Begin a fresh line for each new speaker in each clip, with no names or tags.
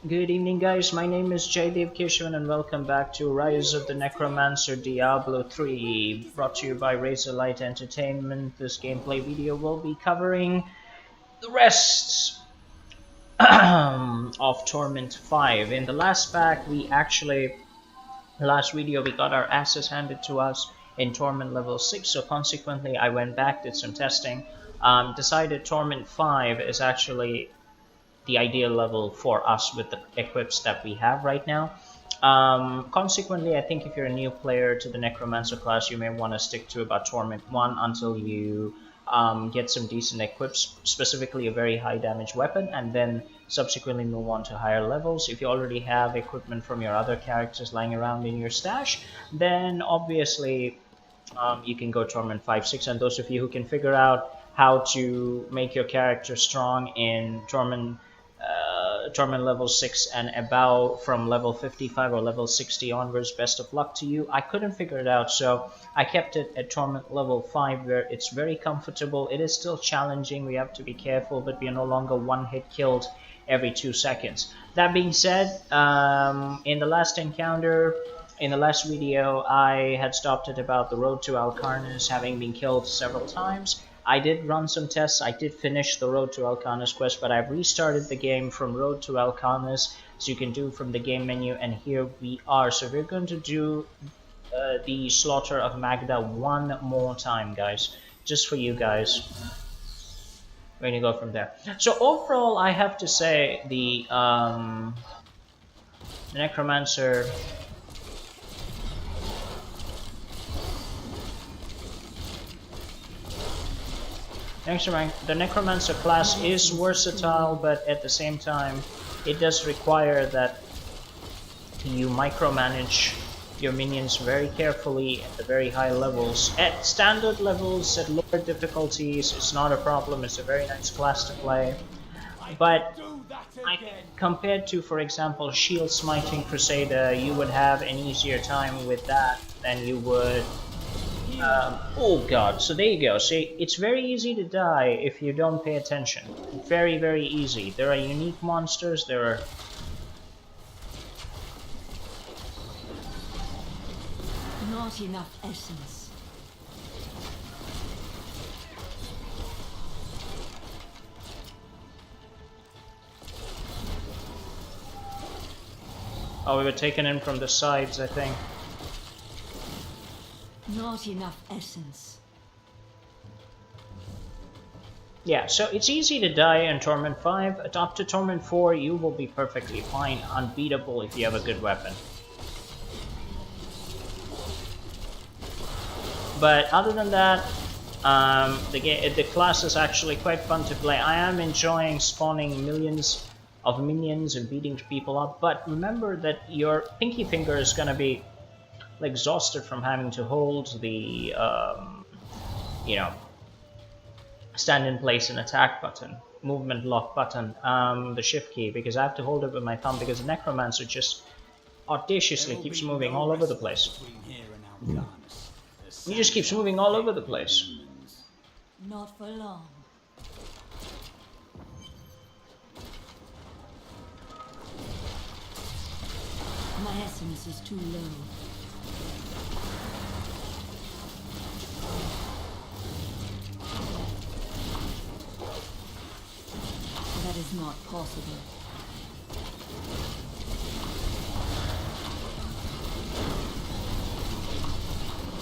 Good evening, guys. My name is Jaydev Kishwan, and welcome back to Rise of the Necromancer Diablo 3, brought to you by Razorlight Entertainment. This gameplay video will be covering the rest of Torment 5. In the last pack, last video, we got our asses handed to us in Torment level 6, so consequently, I went back, did some testing, decided Torment 5 is actually the ideal level for us with the equips that we have right now. Consequently, I think if you're a new player to the Necromancer class, you may want to stick to about Torment 1 until you get some decent equips, specifically a very high damage weapon, and then subsequently move on to higher levels. If you already have equipment from your other characters lying around in your stash, then obviously you can go Torment 5, 6, and those of you who can figure out how to make your character strong in Torment level 6 and above from level 55 or level 60 onwards, best of luck to you. I couldn't figure it out, so I kept it at Torment level 5 where it's very comfortable. It is still challenging, we have to be careful, but we are no longer one hit killed every 2 seconds. That being said, in the last encounter, in the last video, I had stopped at about the road to Alcarnus, having been killed several times. I did run some tests, I did finish the Road to Alcarnus quest, but I've restarted the game from Road to Alcarnus, so you can do from the game menu, and here we are. So we're going to do the Slaughter of Magda one more time, guys, just for you guys. We're gonna go from there. So overall, I have to say the Necromancer the Necromancer class is versatile, but at the same time, it does require that you micromanage your minions very carefully at the very high levels. At standard levels, at lower difficulties, it's not a problem, it's a very nice class to play. But compared to, for example, Shield Smiting Crusader, you would have an easier time with that than you would oh god, so there you go. See, it's very easy to die if you don't pay attention. Very, very easy. There are unique monsters, there are...
Not enough essence.
Oh, we were taken in from the sides, I think.
Not enough essence.
Yeah, so it's easy to die in Torment 5. Up to Torment 4, you will be perfectly fine, unbeatable if you have a good weapon. But other than that, the class is actually quite fun to play. I am enjoying spawning millions of minions and beating people up, but remember that your pinky finger is going to be exhausted from having to hold the, stand in place and attack button, movement lock button, the shift key, because I have to hold it with my thumb because the Necromancer just audaciously keeps moving all over the place. He just keeps moving all over the place.
Not for long. My essence is too low. That is not possible.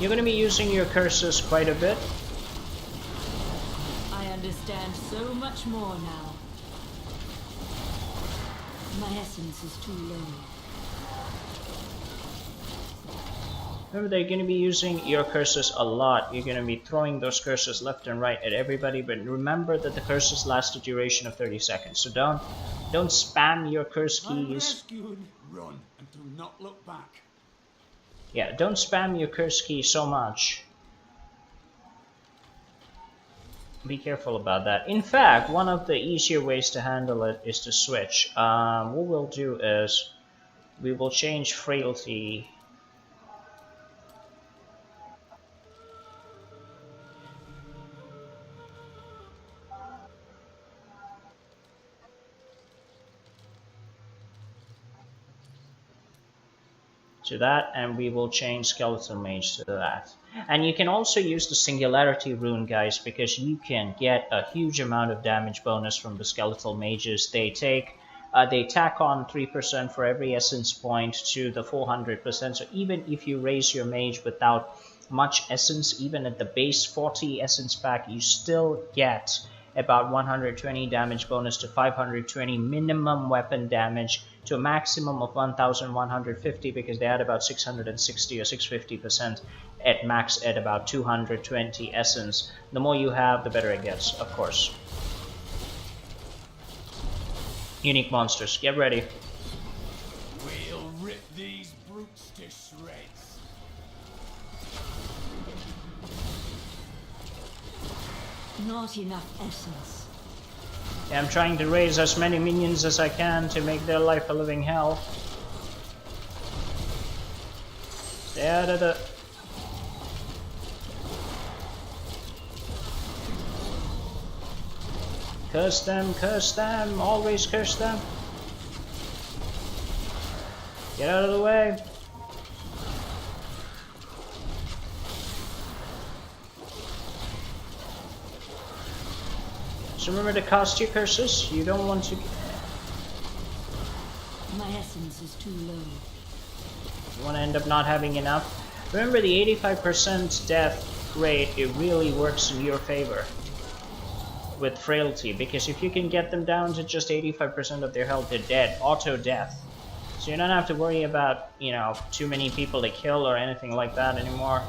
You're going to be using your curses quite a bit.
I understand so much more now. My essence is too low.
Remember, they're going to be using your curses a lot. You're going to be throwing those curses left and right at everybody, but remember that the curses last a duration of 30 seconds. So don't spam your curse keys.
Run and do not look back.
Yeah, don't spam your curse key so much. Be careful about that. In fact, one of the easier ways to handle it is to switch. What we'll do is we will change frailty. to that, and we will change Skeletal Mage to that. And you can also use the Singularity rune, guys, because you can get a huge amount of damage bonus from the Skeletal Mages. They tack on 3% for every essence point to the 400%. So even if you raise your mage without much essence, even at the base 40 essence pack, you still get about 120 damage bonus to 520 minimum weapon damage to a maximum of 1150, because they add about 660 or 650% at max at about 220 essence. The more you have, the better it gets, of course. Unique monsters, get ready.
We'll rip these brutes to shreds.
Not enough essence.
I'm trying to raise as many minions as I can to make their life a living hell. Stay out of the... curse them, always curse them. Get out of the way. So remember to cast your curses. You don't want to...
My essence is too low.
You want to end up not having enough. Remember the 85% death rate, it really works in your favor with frailty, because if you can get them down to just 85% of their health, they're dead, auto death. So you don't have to worry about, you know, too many people to kill or anything like that anymore.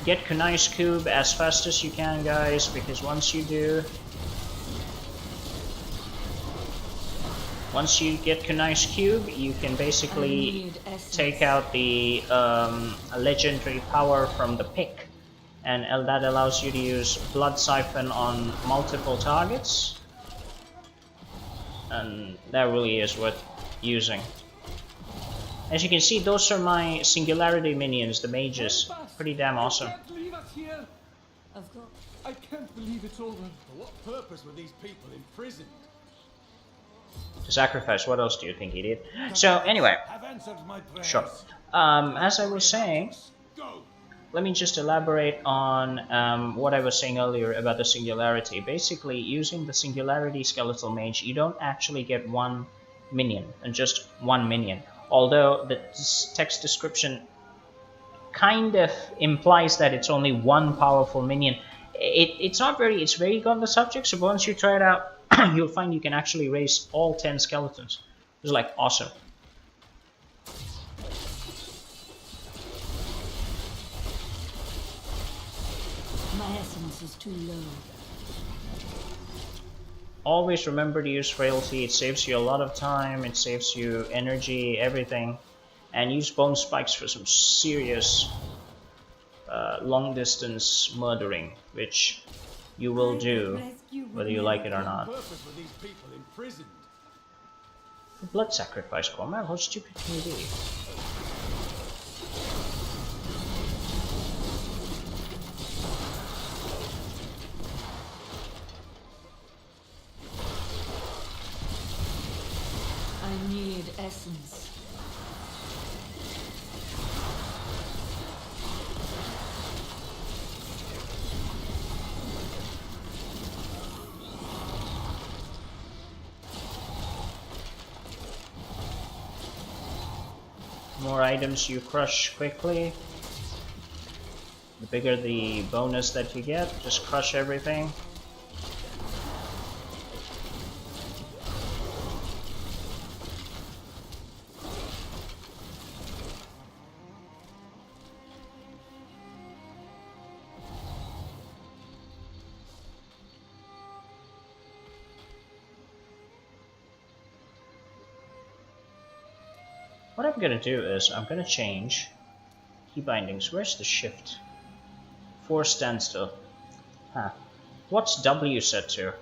Get Kunai's Cube as fast as you can, guys, because once you do... Once you get Kunai's Cube, you can basically take out the legendary power from the pick. And that allows you to use Blood Siphon on multiple targets. And that really is worth using. As you can see, those are my Singularity minions, the mages. Pretty damn awesome.
Of course.
I can't believe it's over. For what purpose were these people imprisoned?
To sacrifice, what else do you think he did? So anyway,
I've answered my prayers.
sure. As I was saying,
Go.
let me just elaborate on what I was saying earlier about the Singularity. Basically, using the Singularity Skeletal Mage, you don't actually get one minion, and just one minion. Although the text description kind of implies that it's only one powerful minion. It's not very, it's vague on the subject, so once you try it out, you'll find you can actually raise all 10 skeletons. It's like awesome.
My essence is too low.
Always remember to use frailty. It saves you a lot of time, it saves you energy, everything. And use bone spikes for some serious long distance murdering, which you will do whether you like it or not.
Purpose were these people imprisoned?
Blood sacrifice, Cormac, how stupid can you be?
I need essence.
More items you crush quickly, the bigger the bonus that you get. Just crush everything. What I'm gonna do is I'm gonna change key bindings. Where's the shift? Force standstill. Huh. What's W set to?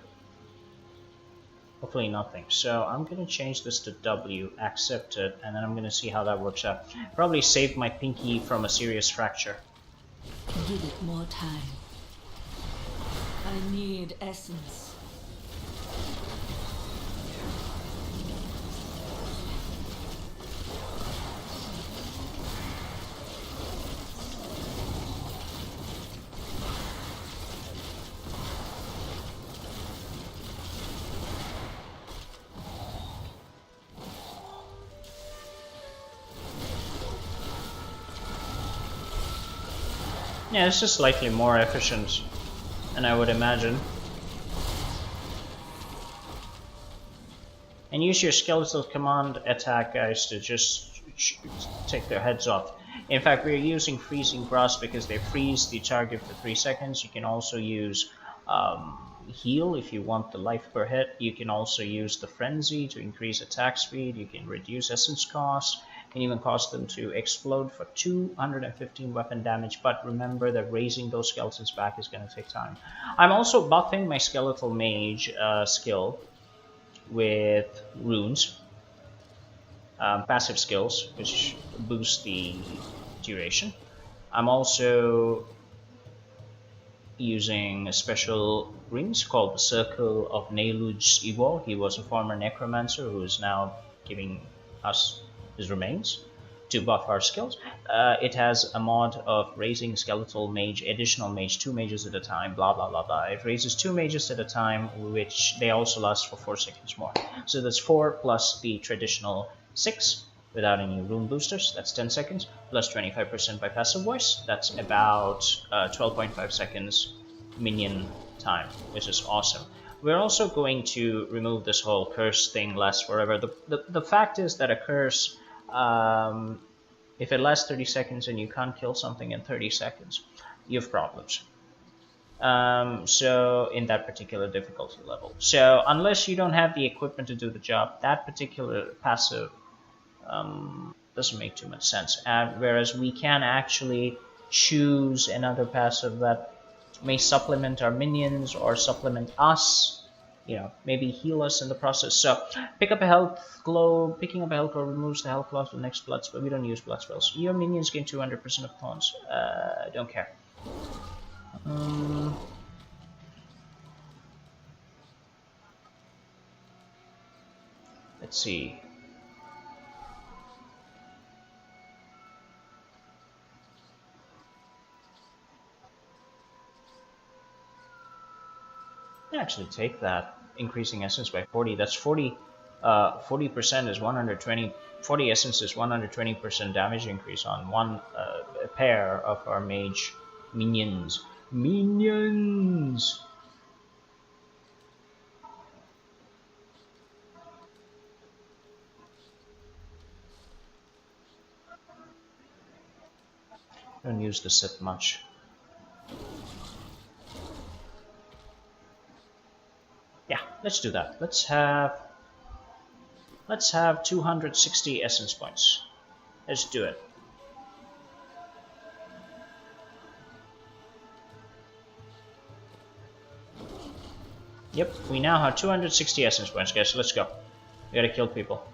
Hopefully nothing. So I'm gonna change this to W, accept it, and then I'm gonna see how that works out. Probably save my pinky from a serious fracture.
Give it more time. I need essence.
Yeah, it's just slightly more efficient than I would imagine. And use your skeletal command attack guys to just take their heads off. In fact, we're using freezing frost because they freeze the target for 3 seconds. You can also use heal if you want the life per hit. You can also use the frenzy to increase attack speed. You can reduce essence cost. You can even cause them to explode for 215 weapon damage. But remember that raising those skeletons back is going to take time. I'm also buffing my skeletal mage skill with runes, passive skills, which boost the duration. I'm also using a special rings called the Circle of Neluj's Iwo. He was a former Necromancer who is now giving us his remains to buff our skills. It has a mod of raising skeletal mage, additional mage, 2 mages at a time, blah blah blah blah. It raises 2 mages at a time, which they also last for 4 seconds more. So that's 4 plus the traditional 6 without any rune boosters, that's 10 seconds, plus 25% by passive voice, that's about 12.5 seconds minion time, which is awesome. We're also going to remove this whole curse thing lasts forever. The fact is that a curse, if it lasts 30 seconds and you can't kill something in 30 seconds, you have problems. So in that particular difficulty level. So unless you don't have the equipment to do the job, that particular passive doesn't make too much sense. Whereas we can actually choose another passive that may supplement our minions or supplement us, you know, maybe heal us in the process. So pick up a health globe. Picking up a health globe removes the health loss of the next blood spell. We don't use blood spells. Your minions gain 200% of thorns. Don't care. Let's see. Actually take that, increasing essence by 40. That's 40. 40% is 120. 40 essence is 120% damage increase on one pair of our mage minions. Minions. Don't use the sit much. Yeah, let's do that. Let's have 260 essence points. Let's do it. Yep, we now have 260 essence points, guys. Let's go. We gotta kill people.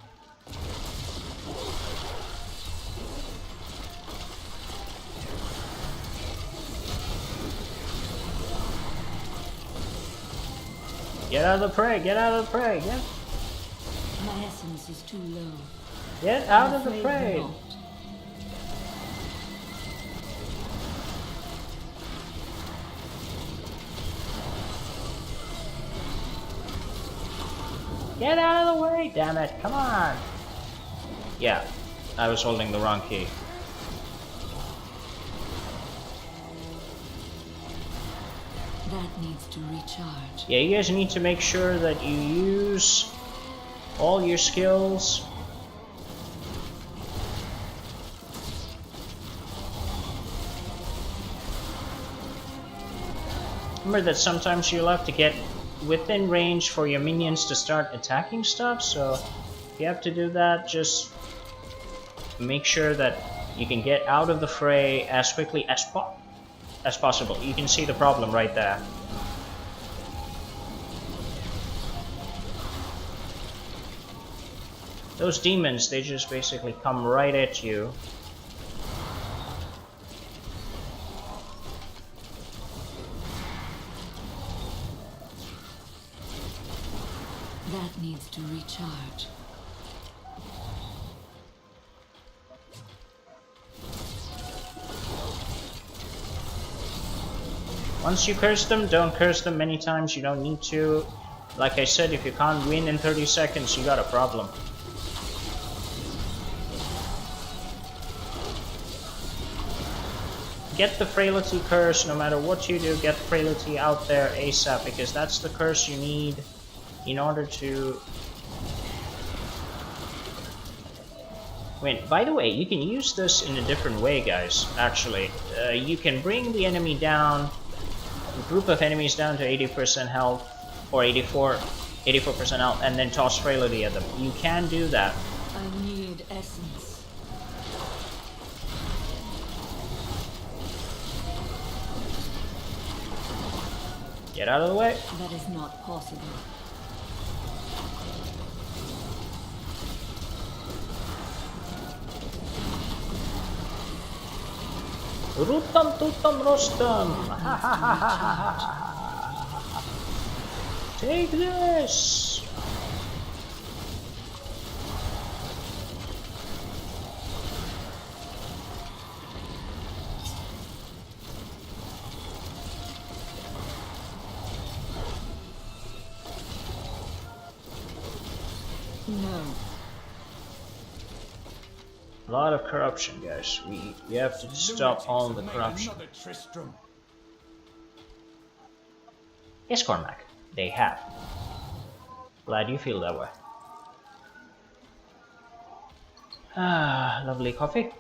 Get out of the prey! Get out of the prey! Get!
My essence is too low.
Get out of the prey! Get out of the way! Damn it! Come on! Yeah, I was holding the wrong key.
That needs to recharge.
Yeah, you guys need to make sure that you use all your skills. Remember that sometimes you'll have to get within range for your minions to start attacking stuff, so if you have to do that, just make sure that you can get out of the fray as quickly as possible. You can see the problem right there. Those demons, they just basically come right at you.
That needs to recharge.
Once you curse them, don't curse them many times. You don't need to. Like I said, if you can't win in 30 seconds, you got a problem. get the Frailty curse. No matter what you do, get Frailty out there ASAP, because that's the curse you need in order to... Wait, by the way, you can use this in a different way, guys, actually. You can bring the enemy down, a group of enemies down to 80% health, or 84% health, and then toss Frailty at them. You can do that.
I need essence.
Get out of the way.
That is not possible.
Rutam tutam rostam! Take this!
No.
A lot of corruption, guys. We have to stop all the corruption.
Another Tristram.
Yes, Cormac, they have. Glad you feel that way. Ah, lovely coffee.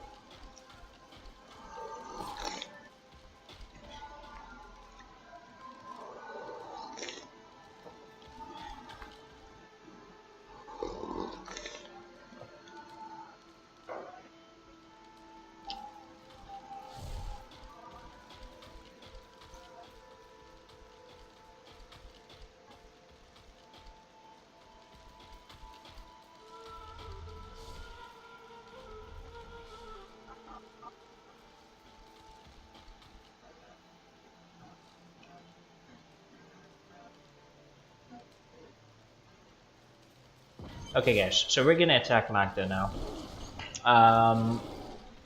Okay guys, so we're gonna attack Magda now.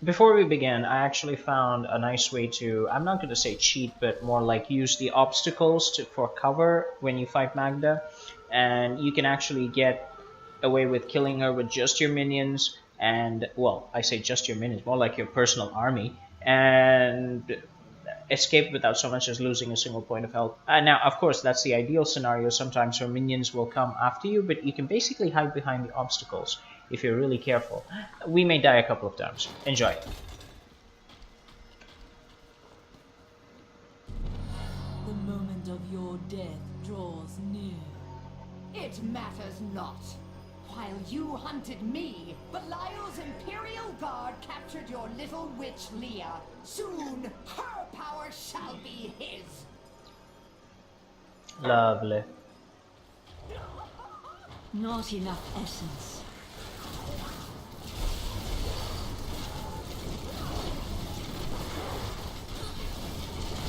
Before we begin, I actually found a nice way to, I'm not gonna say cheat, but more like use the obstacles for cover when you fight Magda. And you can actually get away with killing her with just your minions, and, well, I say just your minions, more like your personal army. And escape without so much as losing a single point of health. Now, of course, that's the ideal scenario. Sometimes your minions will come after you, but you can basically hide behind the obstacles if you're really careful. We may die a couple of times. Enjoy.
The moment of your death draws near.
It matters not. While you hunted me, Belial's Imperial Guard captured your little witch Leah. Soon, her power shall be his.
Lovely.
Not enough essence.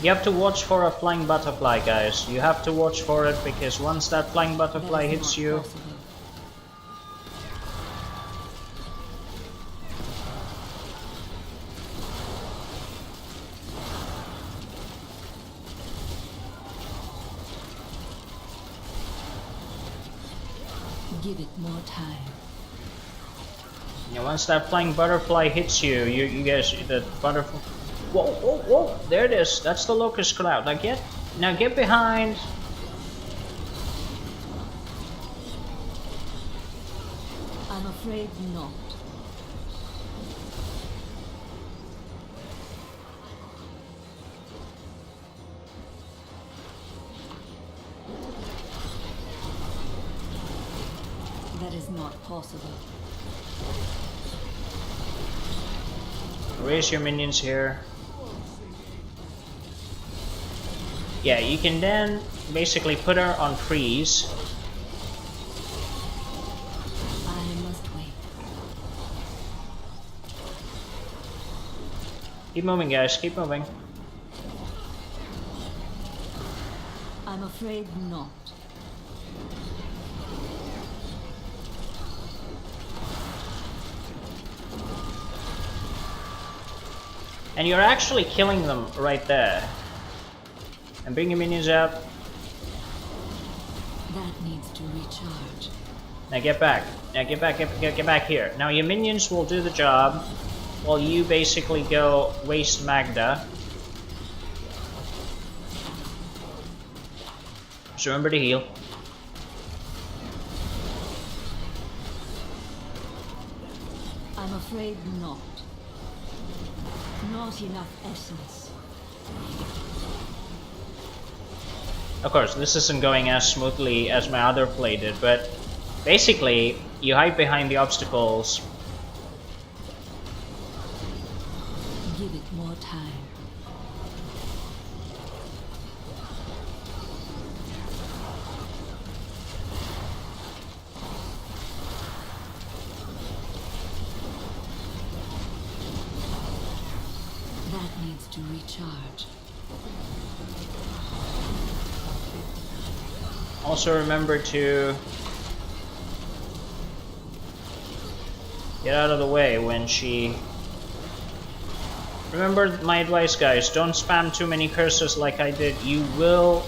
You have to watch for a flying butterfly, guys. You have to watch for it, because once that flying butterfly hits you...
Possible. Give it more time.
Yeah, once that flying butterfly hits you, you guys, the butterfly... Whoa, whoa, whoa! There it is. That's the locust cloud. Now get behind.
I'm afraid not. That is not possible.
Raise your minions here. Yeah, you can then basically put her on freeze.
I must wait.
Keep moving, guys. Keep moving.
I'm afraid not.
And you're actually killing them right there. And bring your minions out.
That needs to recharge.
Now get back. Now get back here. Now your minions will do the job while you basically go waste Magda. Just remember to heal.
I'm afraid not. Not enough essence.
Of course, this isn't going as smoothly as my other play did, but basically, you hide behind the obstacles.
Give it more time. That needs to recharge.
Also remember to get out of the way when she... Remember my advice, guys, don't spam too many curses like I did. You will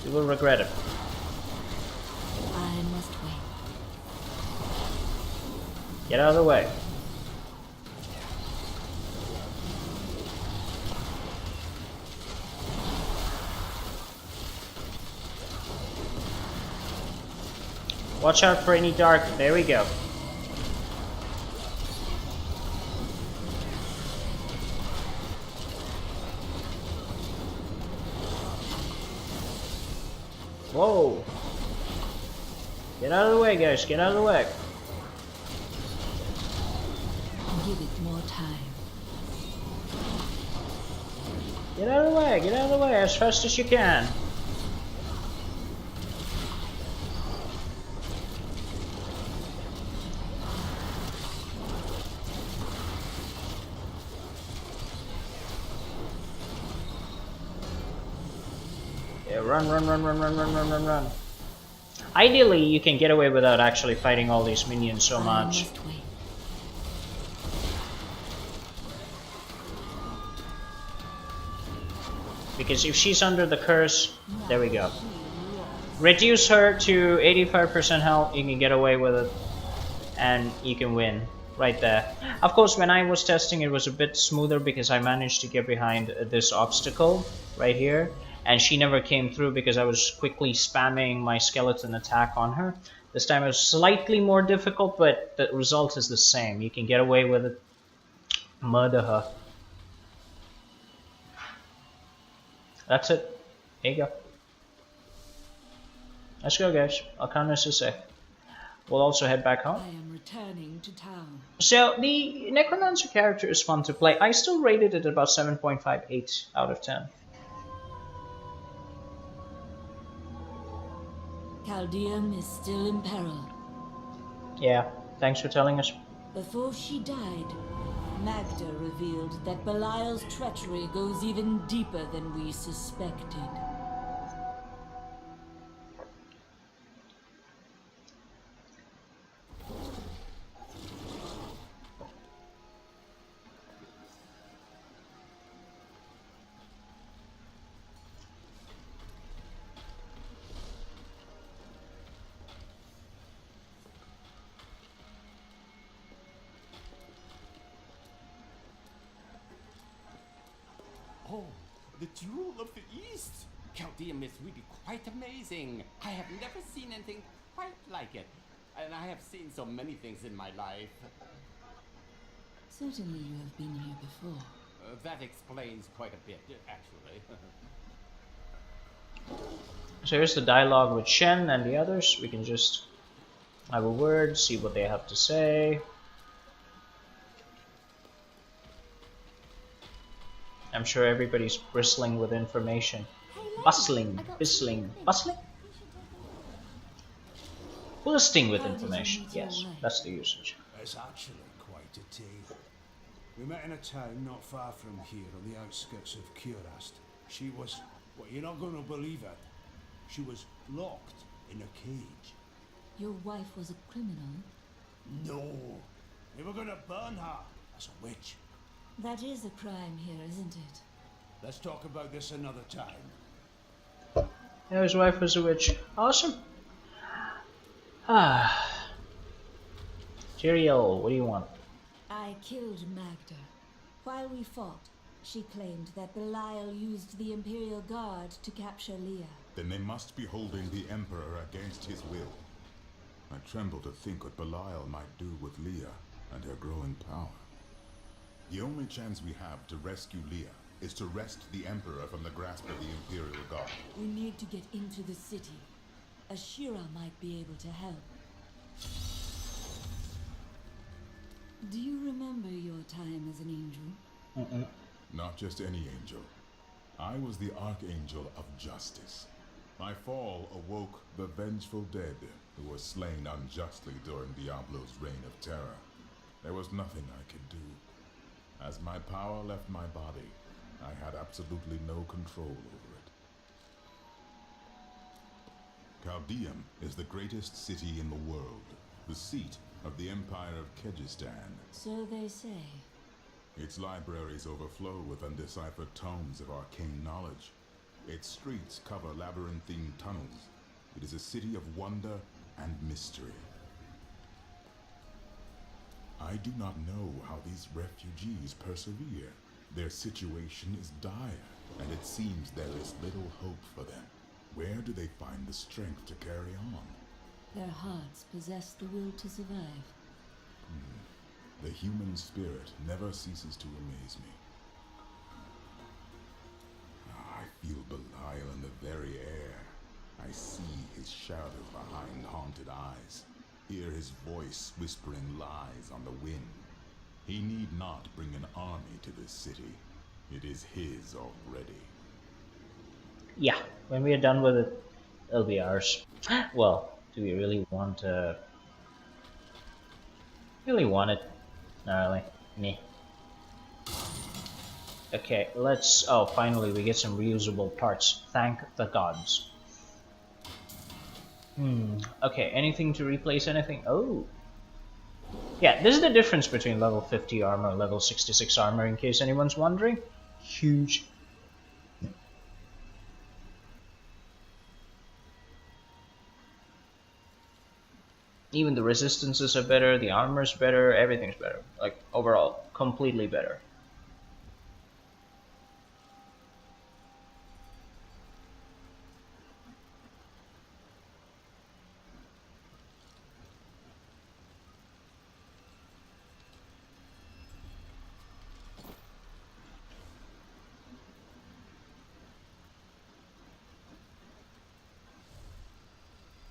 regret it.
I must wait.
Get out of the way. Watch out for any dark. There we go. Whoa. Get out of the way, guys. Get out of the way.
Give it more time.
Get out of the way. Get out of the way as fast as you can. Run, run, run, run, run, run, run, run, run. Ideally, you can get away without actually fighting all these minions so much. Because if she's under the curse, there we go. Reduce her to 85% health, you can get away with it. And you can win. Right there. Of course, when I was testing, it was a bit smoother because I managed to get behind this obstacle right here. And she never came through because I was quickly spamming my skeleton attack on her. This time it was slightly more difficult, but the result is the same. You can get away with it. Murder her. That's it. There you go. Let's go, guys. I'll count us a sec. We'll also head back home.
I am returning to town.
So the Necromancer character is fun to play. I still rated it about 7.58 out of 10.
Chaldeum is still in peril.
Yeah, thanks for telling us.
Before she died, Magda revealed that Belial's treachery goes even deeper than we suspected.
Oh, the Jewel of the East! Chaldeum is really quite amazing. I have never seen anything quite like it. And I have seen so many things in my life.
Certainly you have been here before.
That explains quite a bit, actually.
So here's the dialogue with Shen and the others. We can just have a word, see what they have to say. I'm sure everybody's bristling with information. Bustling, bustling? Bursting with information. Yes, that's the usage.
It's actually quite a tale. We met in a town not far from here on the outskirts of Curast. She was, well, you're not going to believe it. She was locked in a cage.
Your wife was a criminal?
No, they were going to burn her as a witch.
That is a crime here, isn't it?
Let's talk about this another time.
Yeah, his wife was a witch. Awesome. Tyrael, what do you want?
I killed Magda while we fought. She claimed that Belial used the Imperial Guard to capture Leah.
Then they must be holding the Emperor against his will. I tremble to think what Belial might do with Leah and her growing power. The only chance we have to rescue Leah is to wrest the Emperor from the grasp of the Imperial Guard.
We need to get into the city. Ashira might be able to help. Do you remember your time as an angel?
Not just any angel. I was the Archangel of Justice. My fall awoke the vengeful dead who were slain unjustly during Diablo's reign of terror. There was nothing I could do. As my power left my body, I had absolutely no control over it. Chaldeum is the greatest city in the world, the seat of the Empire of Kyrgyzstan.
So they say.
Its libraries overflow with undeciphered tomes of arcane knowledge. Its streets cover labyrinthine tunnels. It is a city of wonder and mystery. I do not know how these refugees persevere. Their situation is dire, and it seems there is little hope for them. Where do they find the strength to carry on?
Their hearts possess the will to survive.
The human spirit never ceases to amaze me. I feel Belial in the very air. I see his shadow behind haunted eyes. Hear his voice whispering lies on the wind. He need not bring an army to this city. It is his already.
Yeah, when we are done with it, it'll be ours. Well, do we really want to... Really want it? Not really. Meh. Okay, let's... Oh, finally we get some reusable parts. Thank the gods. Okay, anything to replace anything? Oh! Yeah, this is the difference between level 50 armor and level 66 armor, in case anyone's wondering. Huge. Even the resistances are better, the armor's better, everything's better. Like, overall, completely better.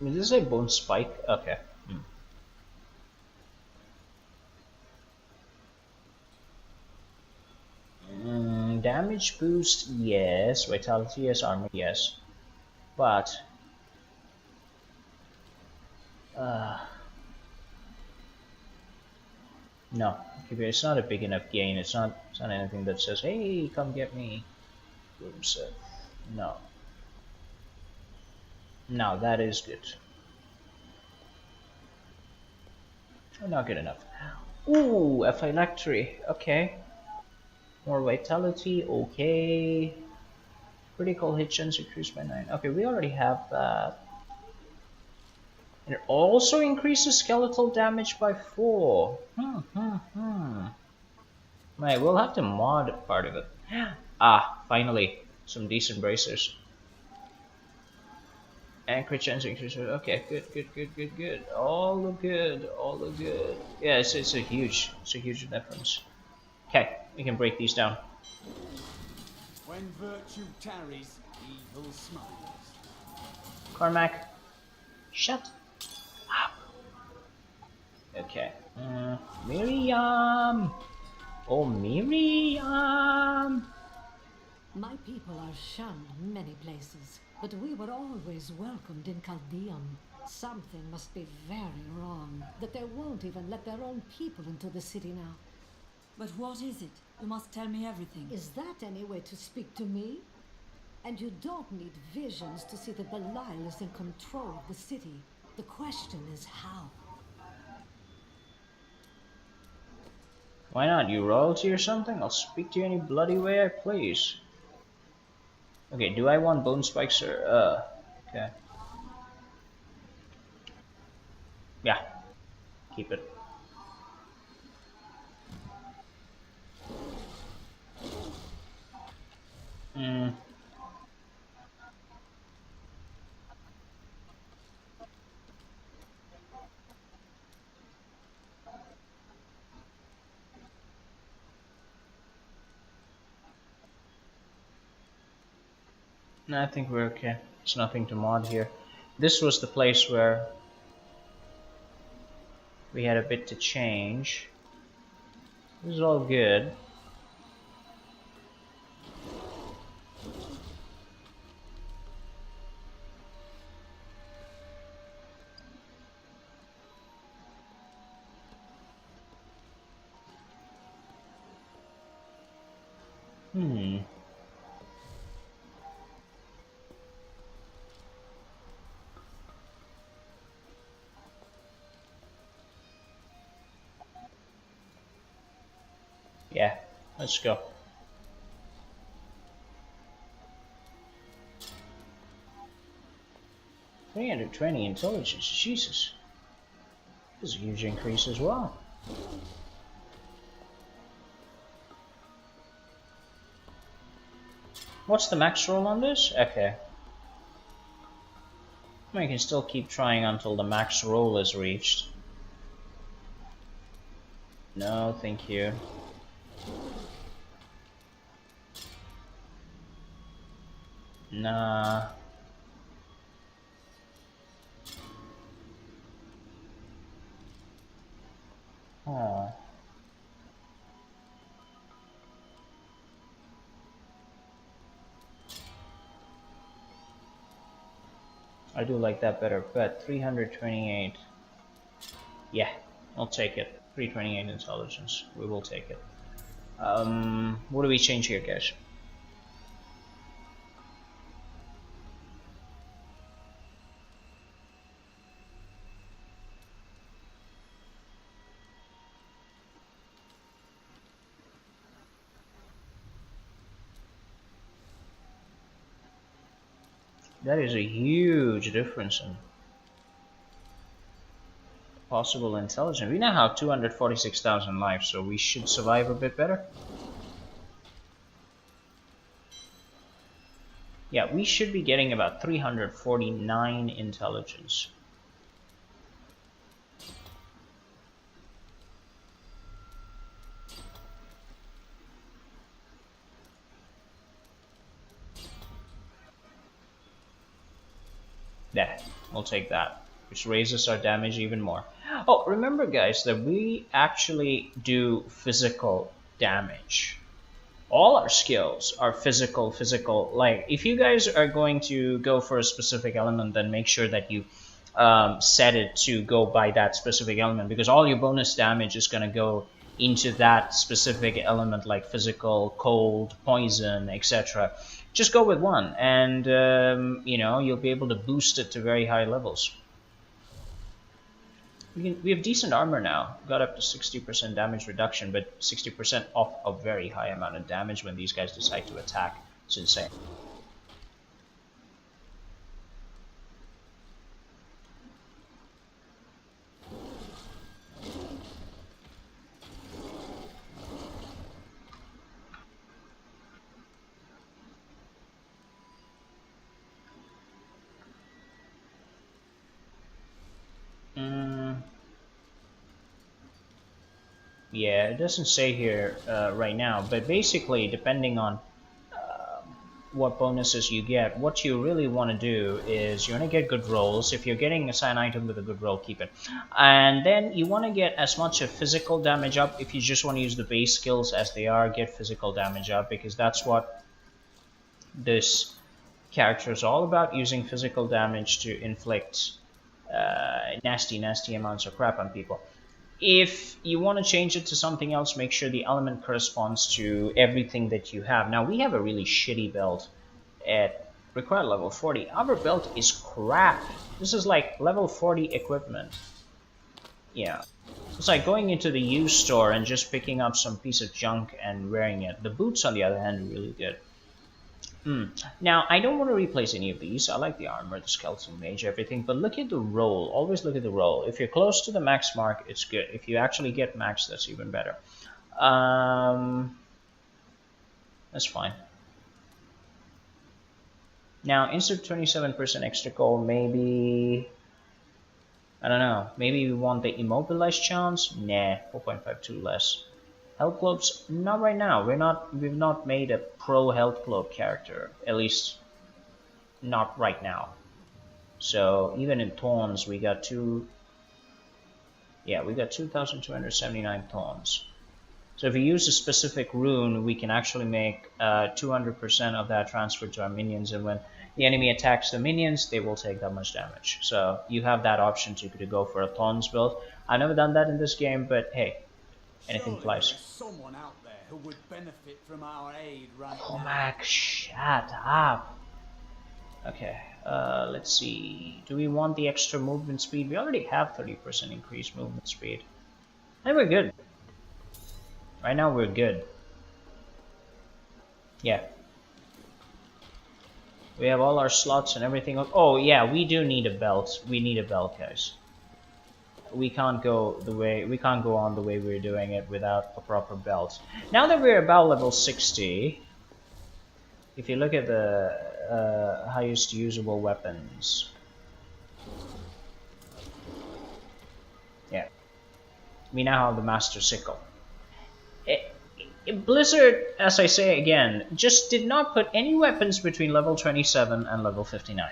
Did this say bone spike? Okay. Damage boost, yes. Vitality, yes. Armor, yes. But no, it's not a big enough gain. It's not anything that says, "Hey, come get me." No. No, that is good. Not good enough. Ooh, a phylactery. Okay. More vitality. Okay. Critical hit chance increased by 9. Okay, we already have that. And it also increases skeletal damage by 4. Right, we'll have to mod part of it. Ah, finally, some decent bracers. And crit chance increases. Okay, good. All look good. Yeah, it's a huge difference. Okay, we can break these down.
When virtue tarries, evil smiles.
Cormac, shut up. Okay. Miriam. Oh, Miriam.
My people are shunned many places, but we were always welcomed in Chaldeum. Something must be very wrong, that they won't even let their own people into the city now.
But what is it? You must tell me everything.
Is that any way to speak to me? And you don't need visions to see that Belial is in control of the city. The question is how?
Why not? You royalty or something? I'll speak to you any bloody way I please. Okay, do I want bone spikes or okay. Yeah. Keep it. Hmm. No, I think we're okay. It's nothing to mod here. This was the place where we had a bit to change. This is all good. Hmm. Yeah, let's go. 320 intelligence, Jesus. This is a huge increase as well. What's the max roll on this? Okay. I can still keep trying until the max roll is reached. No, thank you. Nah. Oh. I do like that better, but 328. Yeah, I'll take it. 328 intelligence. We will take it. What do we change here, guys? That is a huge difference in possible intelligence. We now have 246,000 lives, so we should survive a bit better. Yeah, we should be getting about 349 intelligence. Yeah, we'll take that, which raises our damage even more. Oh, remember guys that we actually do physical damage. All our skills are physical. Like, if you guys are going to go for a specific element, then make sure that you set it to go by that specific element, because all your bonus damage is going to go into that specific element, like physical, cold, poison, etc. Just go with one, and you know, you'll be able to boost it to very high levels. We have decent armor now. Got up to 60% damage reduction, but 60% off a very high amount of damage when these guys decide to attack. It's insane. Yeah, it doesn't say here right now, but basically, depending on what bonuses you get, what you really want to do is you want to get good rolls. If you're getting a sign item with a good roll, keep it. And then you want to get as much of physical damage up. If you just want to use the base skills as they are, get physical damage up, because that's what this character is all about, using physical damage to inflict nasty amounts of crap on people. If you want to change it to something else, make sure the element corresponds to everything that you have. Now, we have a really shitty belt at required level 40. Our belt is crap. This is like level 40 equipment. Yeah. It's like going into the used store and just picking up some piece of junk and wearing it. The boots, on the other hand, are really good. Now, I don't want to replace any of these. I like the armor, the skeleton mage, everything, but look at the roll. Always look at the roll. If you're close to the max mark, it's good. If you actually get max, that's even better. That's fine. Now, instead of 27% extra gold, maybe... I don't know. Maybe we want the immobilized chance? Nah, 4.52 less. Health globes? Not right now. We've not made a pro health globe character. At least not right now. So even in thorns we got we got 2,279 thorns. So if we use a specific rune, we can actually make 200% of that transfer to our minions, and when the enemy attacks the minions, they will take that much damage. So you have that option to go for a thorns build. I've never done that in this game, but hey, anything
Surely
flies.
there is someone out there who would benefit from our aid right now.
Cormac, shut up. Okay, let's see. Do we want the extra movement speed? We already have 30% increased movement speed. I think we're good. Right now we're good. Yeah. We have all our slots and everything. Oh yeah, we do need a belt. We need a belt, guys. We can't go on the way we're doing it without a proper belt. Now that we're about level 60, if you look at the highest usable weapons, yeah, we now have the Master Sickle. Blizzard, as I say again, just did not put any weapons between level 27 and level 59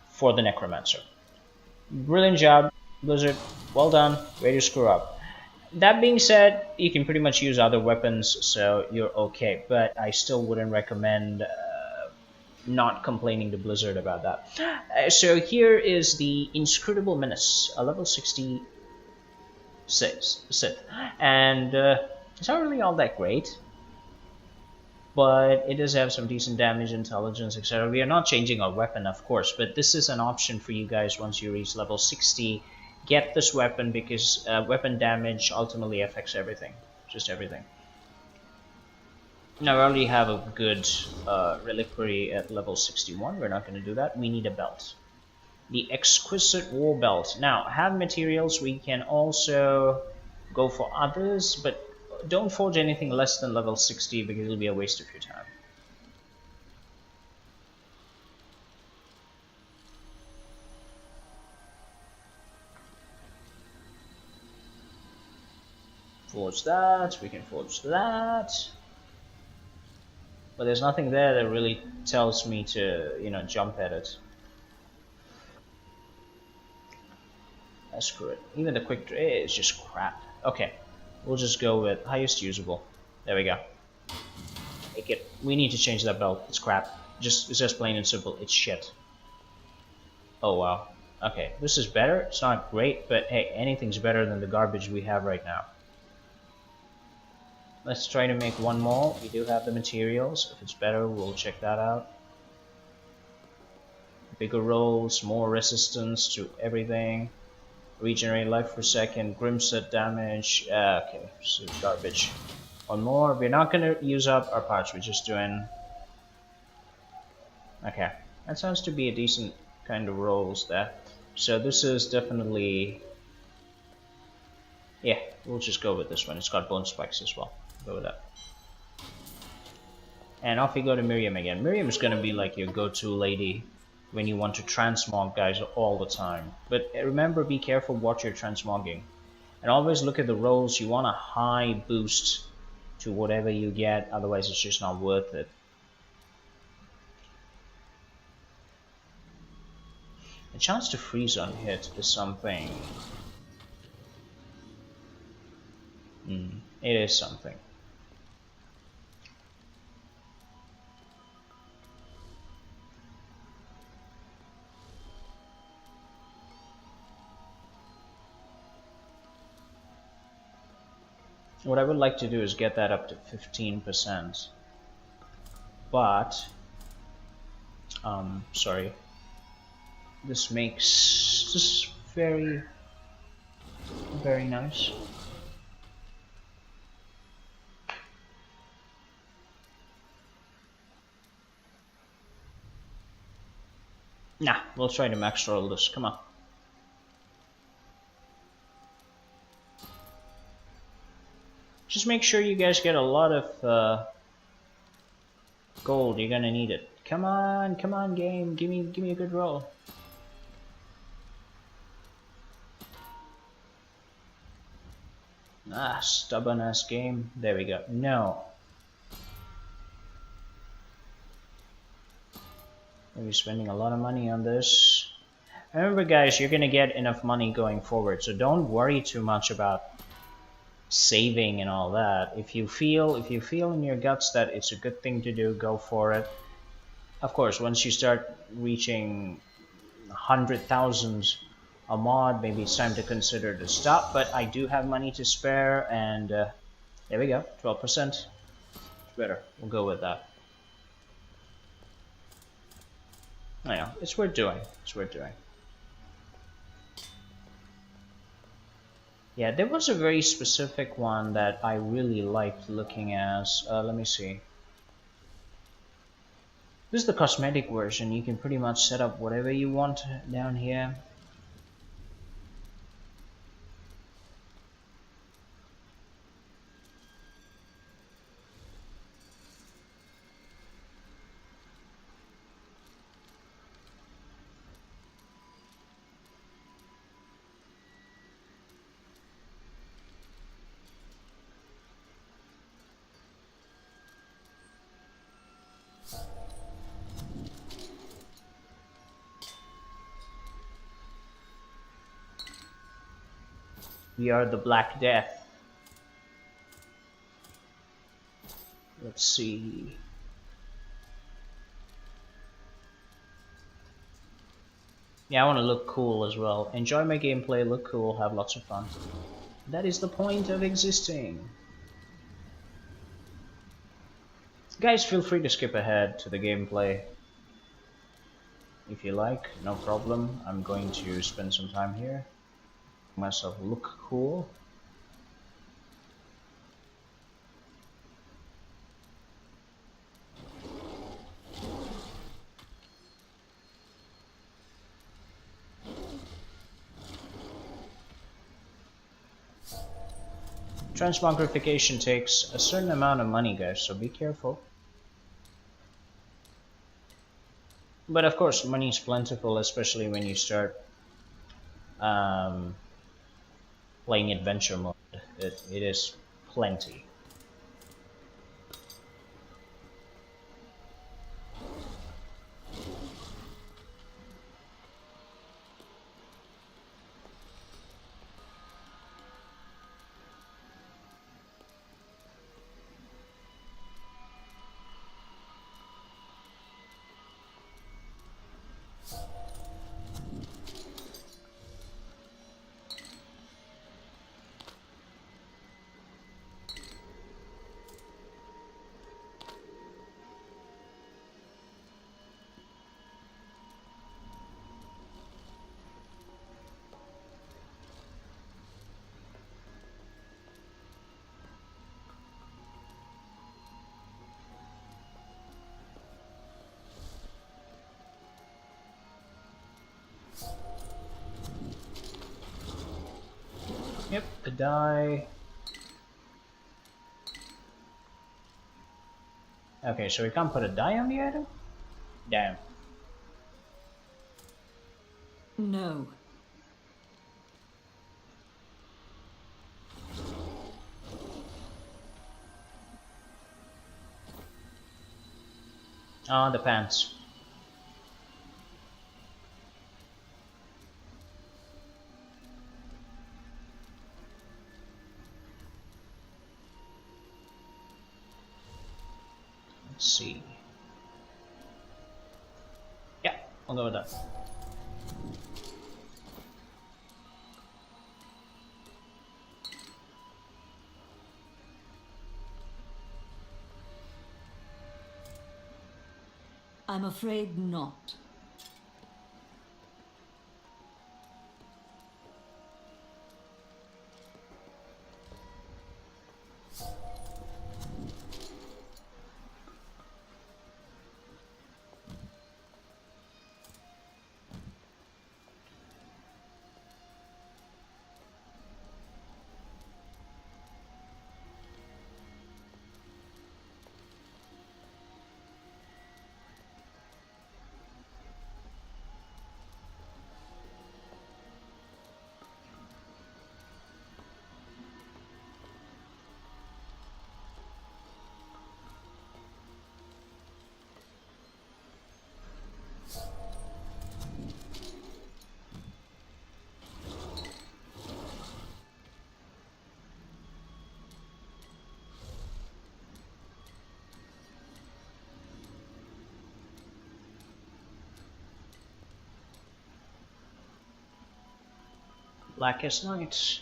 for the Necromancer. Brilliant job, Blizzard. Well done. Way to screw up. That being said, you can pretty much use other weapons, so you're okay. But I still wouldn't recommend not complaining to Blizzard about that. So here is the Inscrutable Menace, a level 60 Sith. And it's not really all that great, but it does have some decent damage, intelligence, etc. We are not changing our weapon, of course, but this is an option for you guys once you reach level 60. Get this weapon because weapon damage ultimately affects everything, just everything. Now we already have a good reliquary at level 61. We're not going to do that. We need a belt. The Exquisite War Belt. Now, have materials. We can also go for others, but don't forge anything less than level 60 because it'll be a waste of your time. Forge that. We can forge that. But there's nothing there that really tells me to, jump at it. Screw it. Even the quick is just crap. Okay, we'll just go with highest usable. There we go. Make it. We need to change that belt. It's crap. It's just plain and simple. It's shit. Oh wow. Okay, this is better. It's not great, but hey, anything's better than the garbage we have right now. Let's try to make one more. We do have the materials. If it's better, we'll check that out. Bigger rolls, more resistance to everything. Regenerate life per second, Grimset damage. Okay, so garbage. One more. We're not gonna use up our parts. We're just doing. Okay, that sounds to be a decent kind of rolls there. So this is definitely. Yeah, we'll just go with this one. It's got bone spikes as well. Go with that. And off we go to Miriam again. Miriam is gonna be like your go-to lady when you want to transmog guys all the time. But remember, be careful what you're transmogging. And always look at the rolls. You want a high boost to whatever you get, otherwise it's just not worth it. The chance to freeze on hit is something. It is something. What I would like to do is get that up to 15%. But, sorry. This makes this very, very nice. Nah, we'll try to max roll this. Come on. Just make sure you guys get a lot of gold. You're gonna need it. Come on, game. Give me a good roll. Ah, stubborn ass game. There we go. No. We're spending a lot of money on this. Remember, guys, you're gonna get enough money going forward, so don't worry too much about saving and all that. If you feel in your guts that it's a good thing to do, go for it. Of course, once you start reaching 100,000 a mod, maybe it's time to consider to stop. But I do have money to spare, and there we go, 12%. It's better. We'll go with that. I know it's worth doing. It's worth doing. Yeah, there was a very specific one that I really liked looking as. Let me see. This is the cosmetic version. You can pretty much set up whatever you want down here. We are the Black Death. Let's see. Yeah, I want to look cool as well. Enjoy my gameplay, look cool, have lots of fun. That is the point of existing. Guys, feel free to skip ahead to the gameplay if you like, no problem. I'm going to spend some time here. Myself look cool. Transmogrification takes a certain amount of money, guys, so be careful. But of course, money is plentiful, especially when you start playing adventure mode. It is plenty. Yep, the die. Okay, so we can't put a die on the item? Damn.
No.
Ah, the pants. Let's see. Yeah, I'll go with that.
I'm afraid not.
Blackest Night.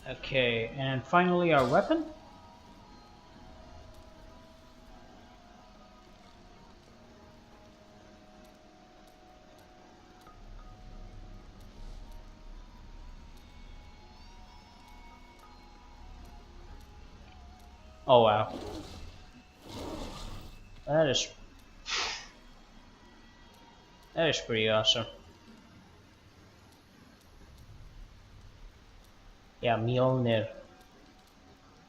Okay, and finally our weapon. Oh wow. That is pretty awesome. Yeah, Mjolnir.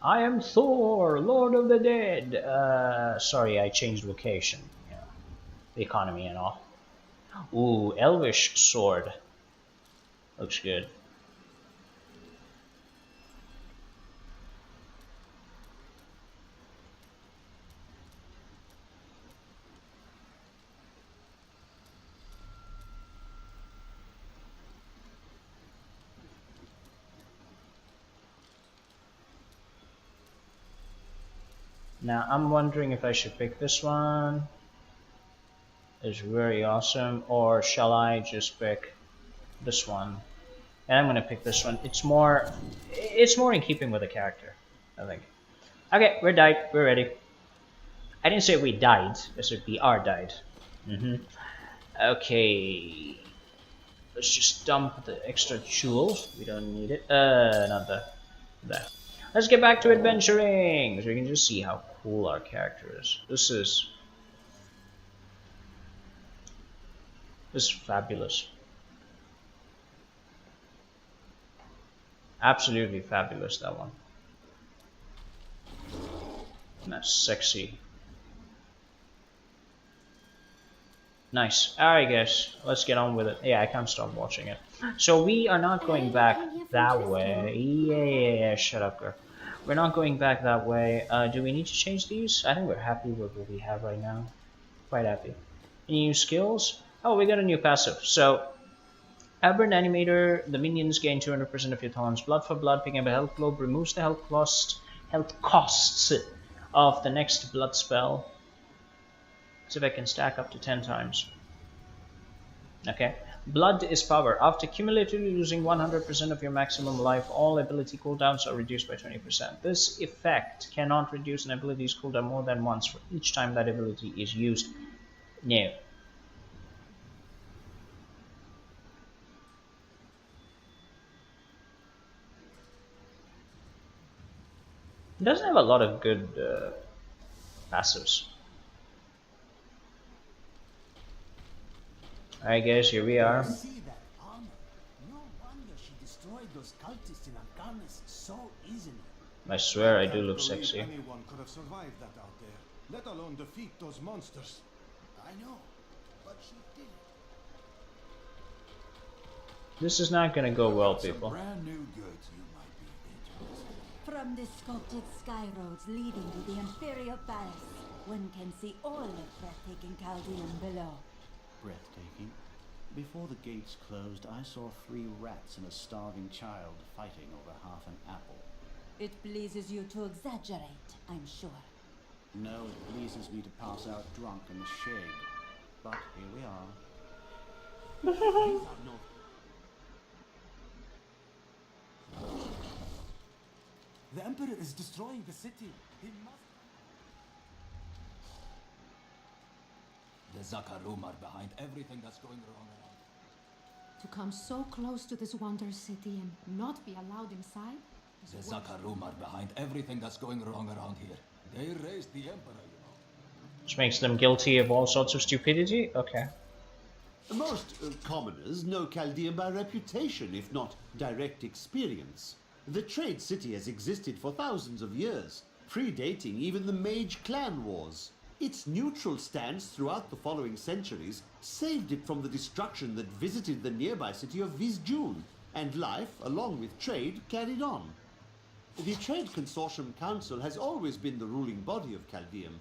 I am Thor, Lord of the Dead. Sorry, I changed vocation. Yeah, the economy and all. Ooh, Elvish sword. Looks good. Now I'm wondering if I should pick this one. It's very awesome, or shall I just pick this one? And I'm gonna pick this one. It's more in keeping with the character, I think. Okay, we're died. We're ready. I didn't say we died. I said we are died. Okay. Let's just dump the extra jewel. We don't need it. Not that. Let's get back to adventuring, so we can just see how cool our character is. This is fabulous. Absolutely fabulous, that one. That's sexy. Nice. Alright guys, let's get on with it. Yeah, I can't stop watching it. So we are not going back that way. Yeah, shut up, girl. We're not going back that way. Do we need to change these? I think we're happy with what we have right now. Quite happy. Any new skills? Oh, we got a new passive. So, Aberrant Animator, the minions gain 200% of your talents. Blood for blood, picking up a health globe, removes the health costs of the next blood spell. See if I can stack up to 10 times. Okay. Blood is power. After cumulatively losing 100% of your maximum life, all ability cooldowns are reduced by 20%. This effect cannot reduce an ability's cooldown more than once for each time that ability is used. No. It doesn't have a lot of good passives. Alright guys, here we are.
See that armor? No wonder she destroyed those cultists in Arcanis so easily.
I swear I do look
Can't believe
sexy.
Anyone could have survived that out there, let alone defeat those monsters. I know, but she did it.
This is not gonna go well, people.
Brand new goods you might be interested.
From the sculpted sky roads leading to the Imperial Palace, one can see all of breathtaking Chaldean below.
Breathtaking. Before the gates closed, I saw 3 rats and a starving child fighting over half an apple.
It pleases you to exaggerate, I'm sure.
No, it pleases me to pass out drunk in the shade. But here we are. These are no...
The Emperor is destroying the city. He must...
The Zakarum are behind everything that's going wrong around.
To come so close to this wonder city and not be allowed inside?
The Zakarum are behind everything that's going wrong around here. They raised the Emperor, you know.
Which makes them guilty of all sorts of stupidity? Okay.
Most commoners know Chaldean by reputation, if not direct experience. The trade city has existed for thousands of years, predating even the Mage clan wars. Its neutral stance throughout the following centuries saved it from the destruction that visited the nearby city of Vizjun, and life, along with trade, carried on. The Trade Consortium Council has always been the ruling body of Chaldean,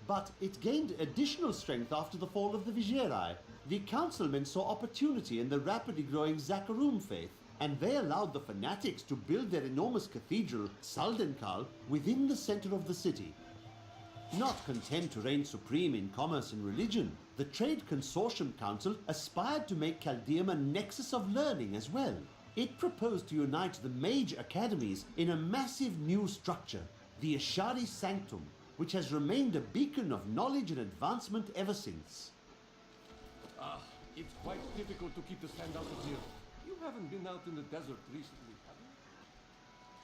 but it gained additional strength after the fall of the Vigerai. The councilmen saw opportunity in the rapidly growing Zakarum faith, and they allowed the fanatics to build their enormous cathedral, Saldenkal, within the center of the city. Not content to reign supreme in commerce and religion, the Trade Consortium Council aspired to make Caldeum a nexus of learning as well. It proposed to unite the mage academies in a massive new structure, the Ashari Sanctum, which has remained a beacon of knowledge and advancement ever since.
It's quite difficult to keep the sand out of here. You haven't been out in the desert recently, have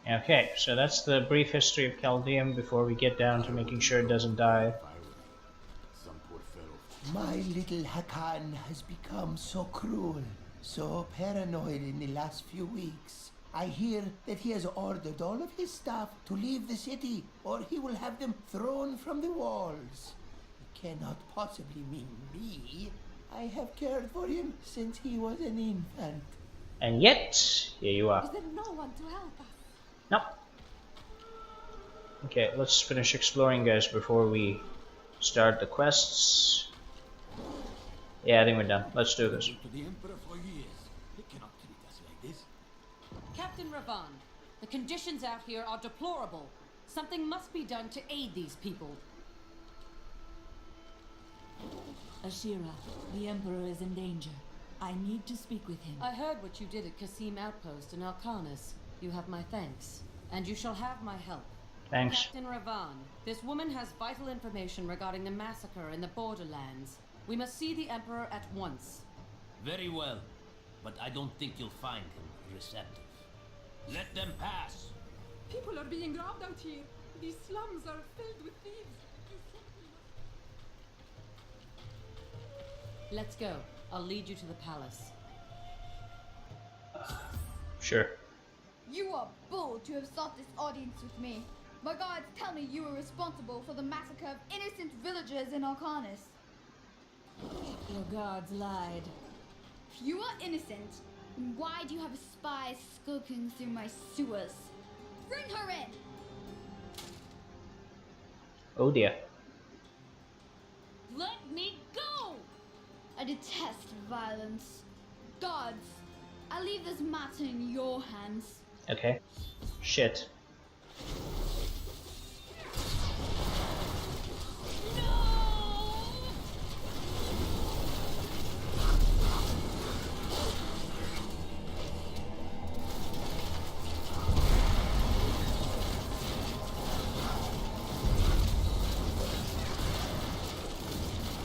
you?
Okay, so that's the brief history of Caldeum before we get down to making sure it doesn't die.
Some poor fellow.
My little Hakan has become so cruel, so paranoid in the last few weeks. I hear that he has ordered all of his staff to leave the city, or he will have them thrown from the walls. It cannot possibly mean me. I have cared for him since he was an infant.
And yet, here you are.
Is there no one to help us?
Nope. Okay, let's finish exploring, guys, before we start the quests. Yeah, I think we're done. Let's do this.
To the Emperor for years. He cannot treat us like this.
Captain Ravan, the conditions out here are deplorable. Something must be done to aid these people.
Ashira, the Emperor is in danger. I need to speak with him.
I heard what you did at Qasim Outpost in Alcanis. You have my thanks, and you shall have my help.
Thanks.
Captain Ravan, this woman has vital information regarding the massacre in the borderlands. We must see the Emperor at once.
Very well, but I don't think you'll find him receptive. Let them pass.
People are being robbed out here. These slums are filled with thieves.
Let's go. I'll lead you to the palace.
Sure.
You are bold to have sought this audience with me. My guards tell me you were responsible for the massacre of innocent villagers in Alcanis.
Your guards lied.
If you are innocent, then why do you have a spy skulking through my sewers? Bring her in!
Oh dear.
Let me go! I detest violence. Guards, I leave this matter in your hands.
Okay. Shit.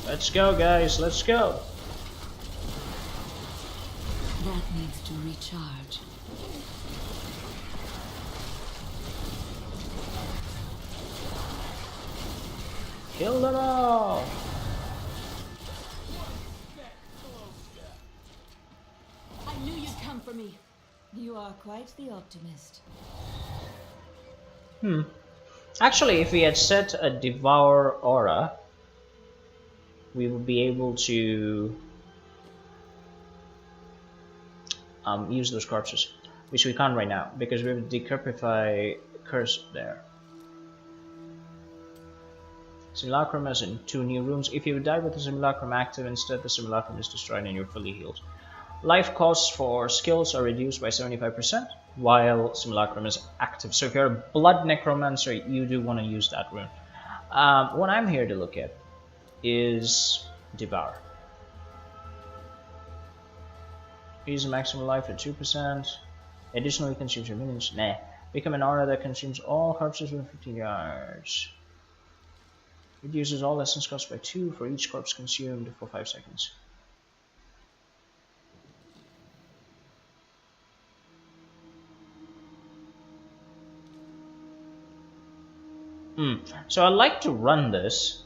Let's go, guys, let's go.
That needs to recharge.
Kill them all!
I knew you'd come for me. You are quite the optimist.
Actually, if we had set a Devour aura, we would be able to use those corpses, which we can't right now because we have Decrepify curse there. Simulacrum has in 2 new rooms. If you die with the Simulacrum active, instead the Simulacrum is destroyed and you're fully healed. Life costs for skills are reduced by 75% while Simulacrum is active. So if you're a Blood Necromancer, you do want to use that rune. What I'm here to look at is Devour. Use the maximum life at 2%. Additionally consumes your minions. Nah. Become an aura that consumes all corpses within 15 yards. Reduces all essence cost by 2 for each corpse consumed for 5 seconds. So I like to run this,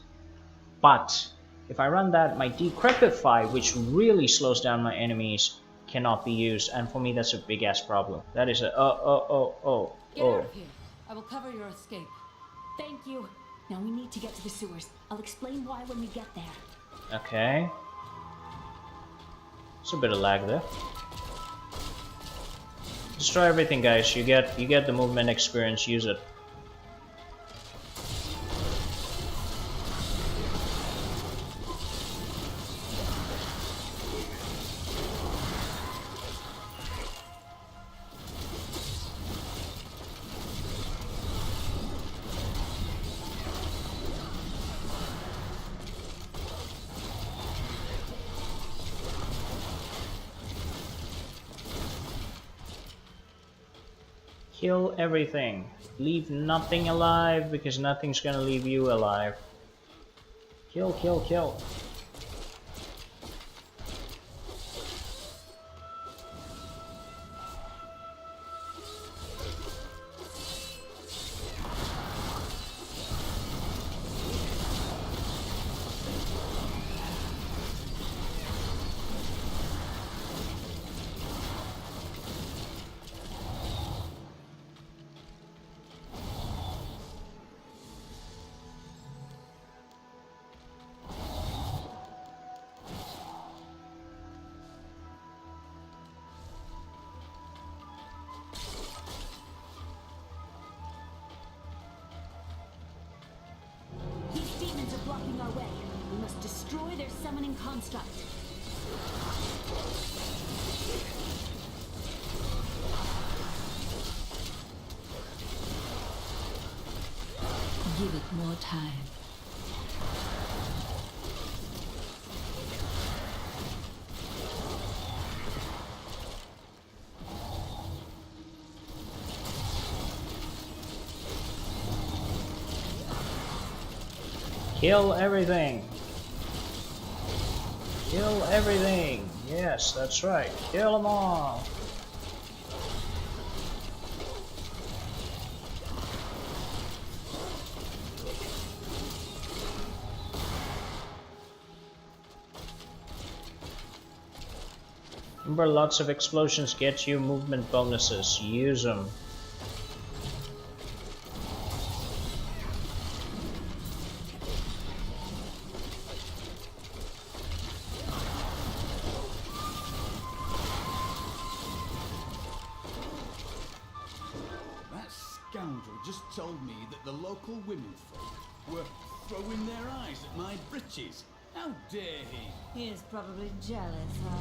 but if I run that, my Decrepify, which really slows down my enemies, cannot be used, and for me that's a big ass problem. That is a
Get out of here. I will cover your escape.
Thank you. Now we need to get to the sewers. I'll explain why when we get there.
Okay. It's a bit of lag there. Destroy everything, guys. You get the movement experience. Use it. Kill everything. Leave nothing alive because nothing's gonna leave you alive. Kill, kill, kill.
These demons are blocking our way. We must destroy their summoning construct.
Give it more time.
Kill everything. Kill everything. Yes, that's right. Kill them all. Remember, lots of explosions get you movement bonuses. Use them.
That scoundrel just told me that the local womenfolk were throwing their eyes at my breeches. How dare he?
He is probably jealous, huh?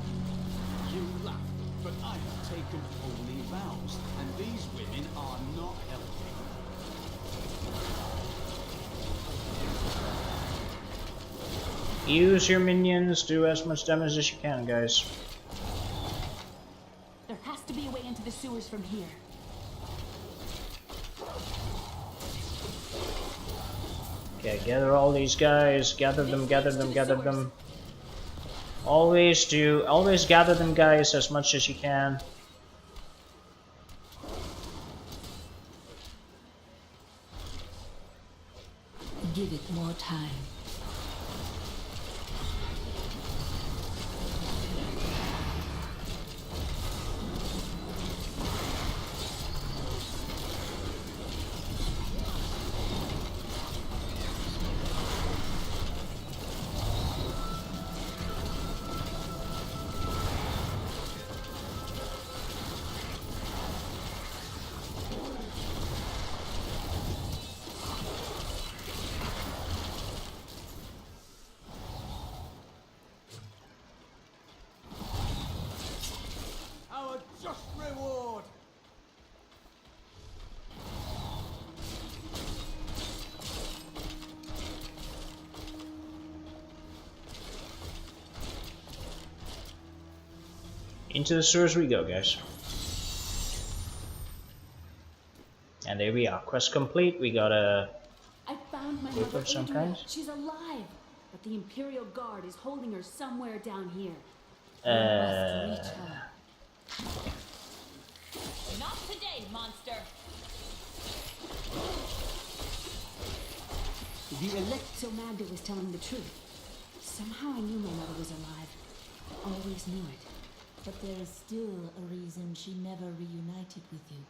You laugh, but I have taken holy vows, and these women are not helping.
Use your minions. Do as much damage as you can, guys.
There has to be a way into the sewers from here.
Okay, gather all these guys. Gather them, gather them, gather them. Always gather them, guys, as much as you can.
Give it more time.
Our just reward!
Into the sewers we go, guys. And there we are. Quest complete. We got a
I found my
whip
mother
of some
Adria.
kind.
She's alive, but the Imperial Guard is holding her somewhere down here. We must reach her.
Not today, monster.
The elect.
So Magda was telling the truth. Somehow I knew my mother was alive. Always knew it.
But there is still a reason she never reunited with you.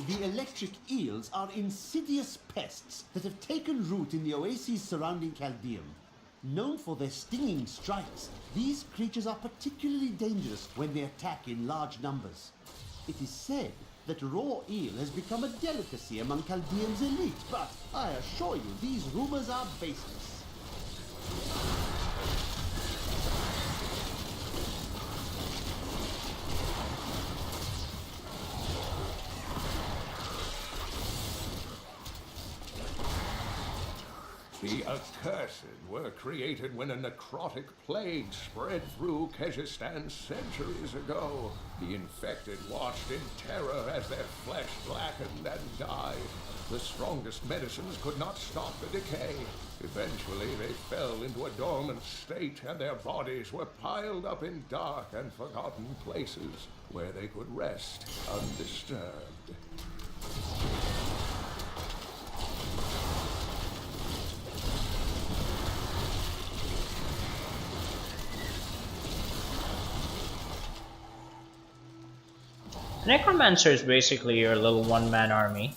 The electric eels are insidious pests that have taken root in the oases surrounding Caldeum. Known for their stinging strikes, these creatures are particularly dangerous when they attack in large numbers. It is said that raw eel has become a delicacy among Caldeum's elite, but I assure you these rumors are baseless.
The accursed were created when a necrotic plague spread through Kyrgyzstan centuries ago. The infected watched in terror as their flesh blackened and died. The strongest medicines could not stop the decay. Eventually, they fell into a dormant state, and their bodies were piled up in dark and forgotten places where they could rest undisturbed.
Necromancer is basically your little one-man army.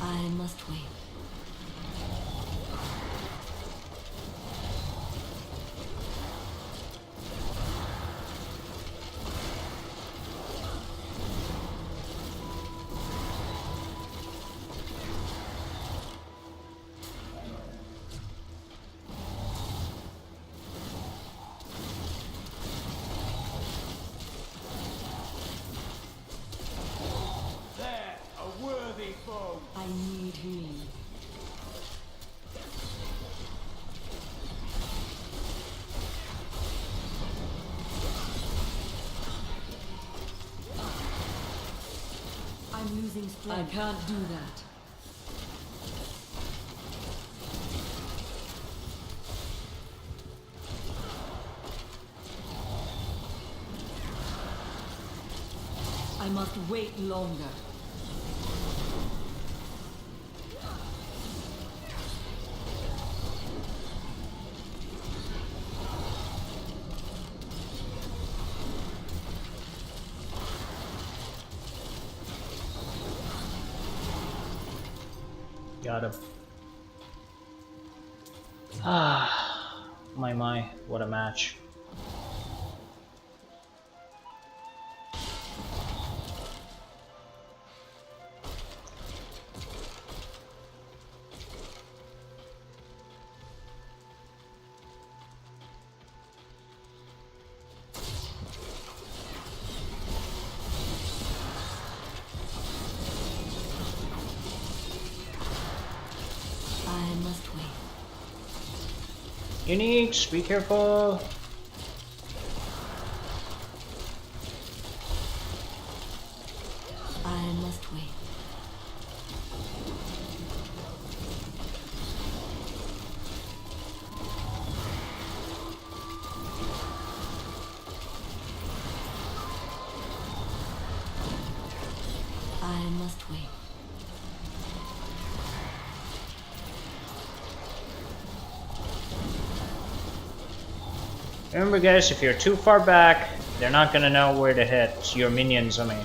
I must wait.
There, a worthy foe.
I need healing. I'm losing strength. I can't do that. I must wait longer.
Got him. Ah, my, what a match.
I must wait.
Uniques, be careful.
I must wait. I must wait.
Remember guys, if you're too far back, they're not gonna know where to hit. Your minions, I mean.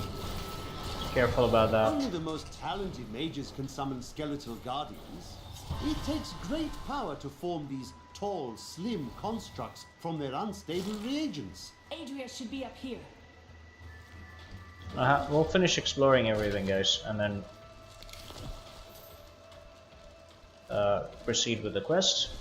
Just careful about that.
Only the most talented mages can summon skeletal guardians. It takes great power to form these tall, slim constructs from their unstable reagents.
Adria should be up here.
We'll finish exploring everything, guys, and then proceed with the quest.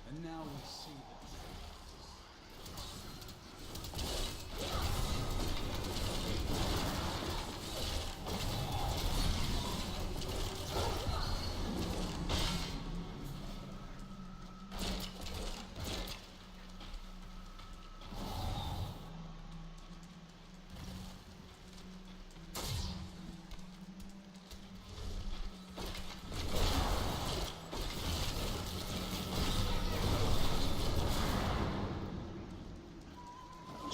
And now we see the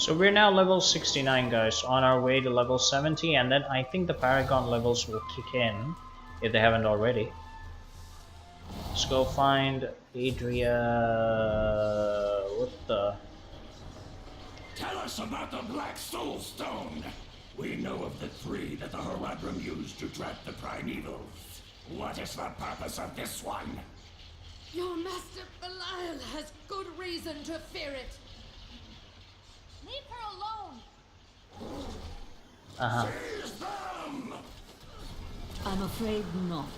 So we're now level 69, guys, on our way to level 70, and then I think the Paragon levels will kick in, if they haven't already. Let's go find Adria... what the...
Tell us about the Black Soul Stone. We know of the three that the Horadrim used to trap the Primevals. What is the purpose of this one?
Your master Belial has good reason to fear it.
Leave her alone!
Uh-huh.
Seize them!
I'm afraid not.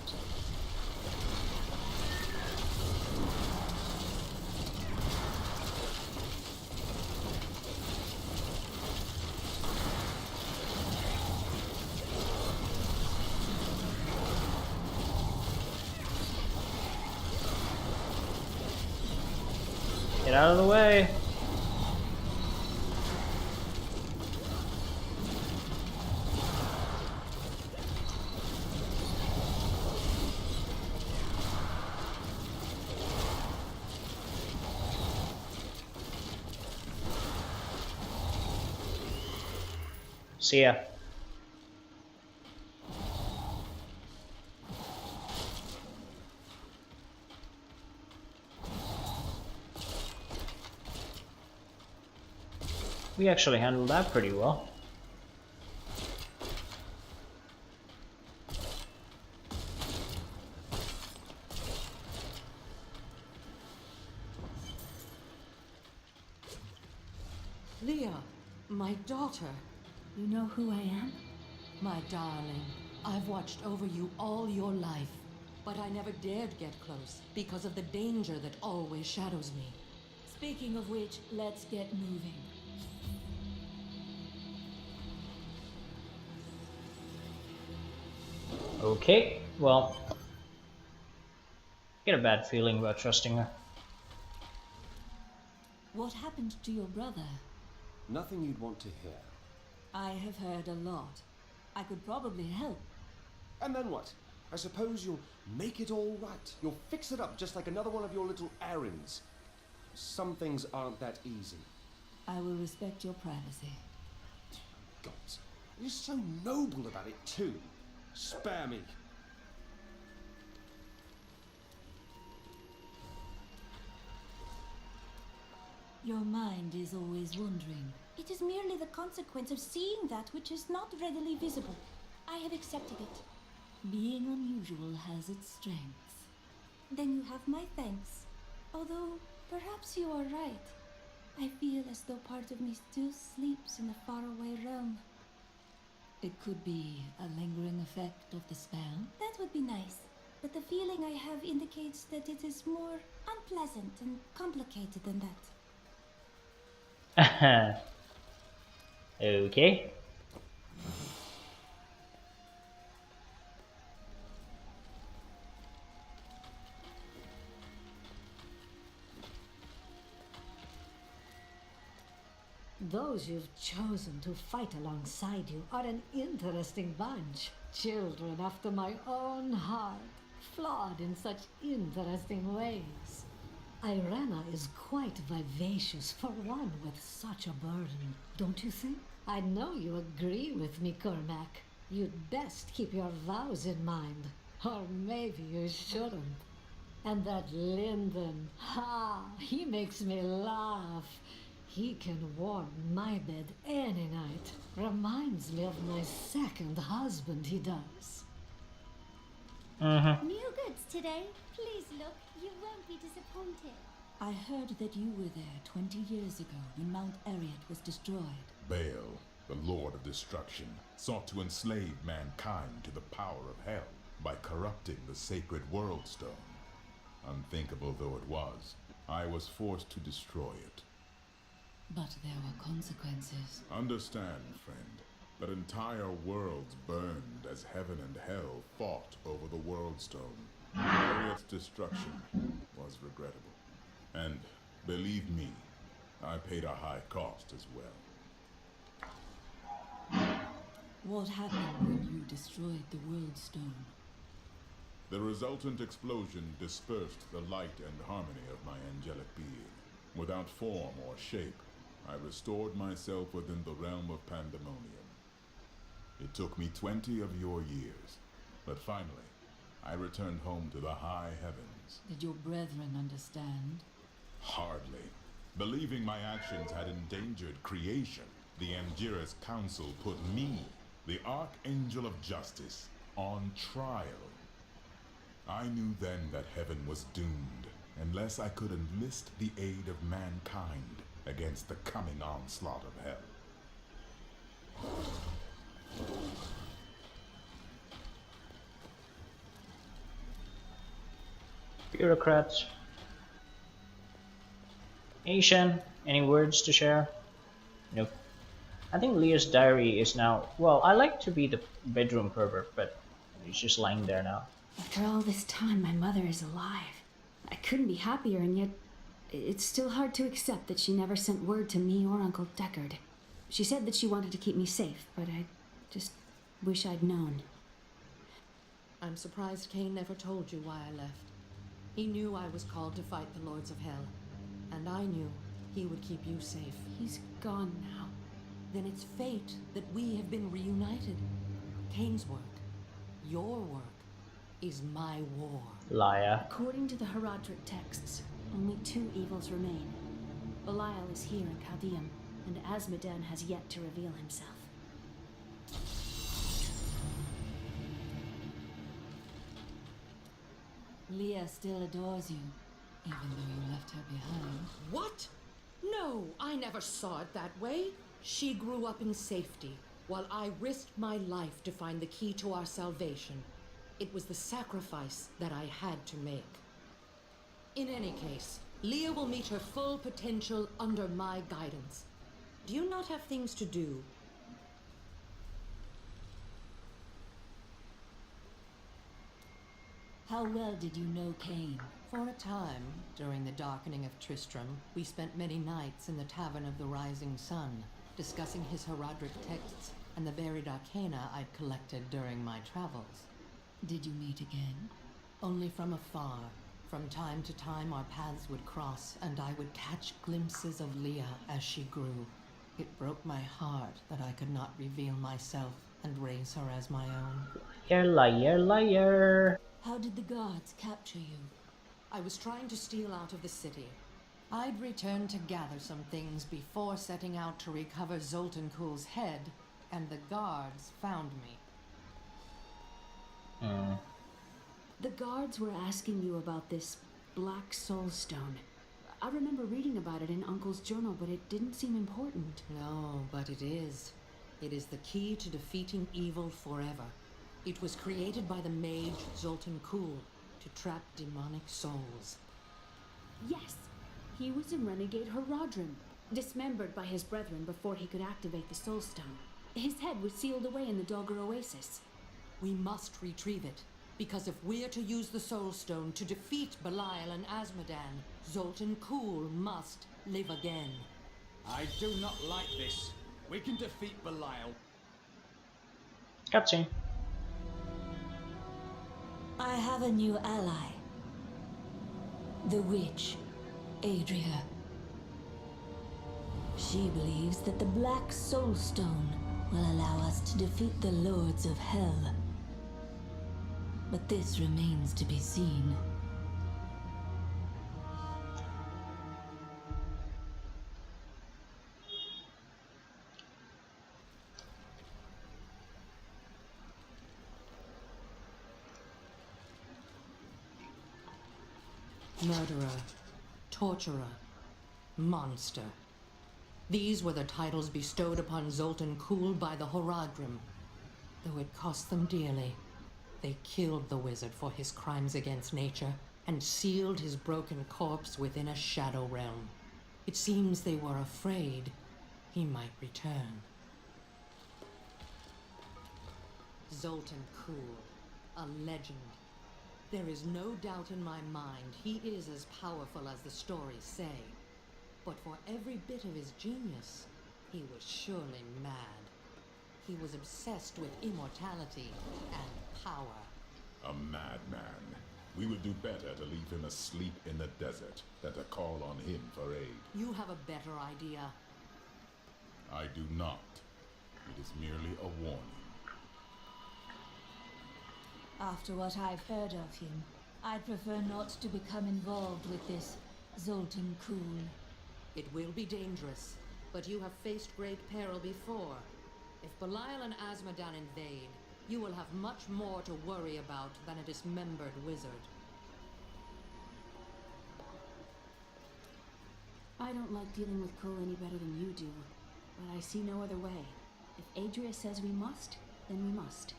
Get out of the way! See ya. We actually handled that pretty well.
Leah, my daughter.
You know who I am?
My darling, I've watched over you all your life, but I never dared get close because of the danger that always shadows me.
Speaking of which, let's get moving.
Okay, well... get a bad feeling about trusting her.
What happened to your brother?
Nothing you'd want to hear.
I have heard a lot. I could probably help.
And then what? I suppose you'll make it all right. You'll fix it up just like another one of your little errands. Some things aren't that easy.
I will respect your privacy.
Gods, you're so noble about it too. Spare me.
Your mind is always wandering.
It is merely the consequence of seeing that which is not readily visible. I have accepted it.
Being unusual has its strengths.
Then you have my thanks. Although, perhaps you are right. I feel as though part of me still sleeps in the faraway realm.
It could be a lingering effect of the spell.
That would be nice. But the feeling I have indicates that it is more unpleasant and complicated than that.
Okay.
Those you've chosen to fight alongside you are an interesting bunch. Children after my own heart, flawed in such interesting ways. Irena is quite vivacious for one with such a burden, don't you think? I know you agree with me, Cormac. You'd best keep your vows in mind. Or maybe you shouldn't. And that Lyndon, he makes me laugh. He can warm my bed any night. Reminds me of my second husband, he does.
New goods today. Please look, you won't be disappointed.
I heard that you were there 20 years ago when Mount Ariat was destroyed.
Baal, the Lord of Destruction, sought to enslave mankind to the power of hell by corrupting the sacred World Stone. Unthinkable though it was, I was forced to destroy it.
But there were consequences.
Understand, friend, that entire worlds burned as heaven and hell fought over the World Stone. Ariat's destruction was regrettable. And, believe me, I paid a high cost as well.
What happened when you destroyed the World Stone?
The resultant explosion dispersed the light and harmony of my angelic being. Without form or shape, I restored myself within the realm of pandemonium. It took me 20 of your years, but finally, I returned home to the high heavens.
Did your brethren understand?
Hardly. Believing my actions had endangered creation, the Angiras Council put me, the Archangel of Justice, on trial. I knew then that heaven was doomed, unless I could enlist the aid of mankind against the coming onslaught of hell.
Bureaucrats. Asian, any words to share? Nope. I think Leah's diary is now... Well, I like to be the bedroom pervert, but he's just lying there now.
After all this time, my mother is alive. I couldn't be happier, and yet it's still hard to accept that she never sent word to me or Uncle Deckard. She said that she wanted to keep me safe, but I just wish I'd known.
I'm surprised Cain never told you why I left. He knew I was called to fight the Lords of Hell, and I knew he would keep you safe.
He's gone now.
Then it's fate that we have been reunited. Cain's work, your work, is my war.
Liar.
According to the Herodric texts, only 2 evils remain. Belial is here in Chaldeum, and Azmodan has yet to reveal himself.
Leah still adores you, even though you left her behind. What? No, I never saw it that way. She grew up in safety, while I risked my life to find the key to our salvation. It was the sacrifice that I had to make. In any case, Leah will meet her full potential under my guidance. Do you not have things to do? How well did you know Cain? For a time, during the darkening of Tristram, we spent many nights in the Tavern of the Rising Sun, discussing his Herodric texts and the buried arcana I'd collected during my travels. Did you meet again? Only from afar. From time to time our paths would cross, and I would catch glimpses of Leah as she grew. It broke my heart that I could not reveal myself and raise her as my own.
Liar, liar, liar.
How did the guards capture you? I was trying to steal out of the city. I'd returned to gather some things before setting out to recover Zoltan Kuhl's head, and the guards found me.
The guards were asking you about this Black Soul Stone. I remember reading about it in Uncle's journal, but it didn't seem important.
No, but it is. It is the key to defeating evil forever. It was created by the mage Zoltan Kuhl to trap demonic souls.
Yes, he was in Renegade Herodrim, dismembered by his brethren before he could activate the Soul Stone. His head was sealed away in the Dogger Oasis.
We must retrieve it, because if we're to use the Soul Stone to defeat Belial and Azmodan, Zoltan Kuhl must live again.
I do not like this. We can defeat Belial.
Cutscene.
I have a new ally. The witch, Adria. She believes that the Black Soul Stone will allow us to defeat the Lords of Hell. But this remains to be seen.
Murderer, torturer, monster. These were the titles bestowed upon Zoltan Kuhl by the Horadrim. Though it cost them dearly, they killed the wizard for his crimes against nature and sealed his broken corpse within a shadow realm. It seems they were afraid he might return. Zoltan Kuhl, a legend. There is no doubt in my mind he is as powerful as the stories say. But for every bit of his genius, he was surely mad. He was obsessed with immortality and power.
A madman. We would do better to leave him asleep in the desert than to call on him for aid.
You have a better idea.
I do not. It is merely a warning.
After what I've heard of him, I'd prefer not to become involved with this Zoltan Kuhl.
It will be dangerous, but you have faced great peril before. If Belial and Azmodan invade, you will have much more to worry about than a dismembered wizard.
I don't like dealing with Cole any better than you do, but I see no other way. If Adria says we must, then we must.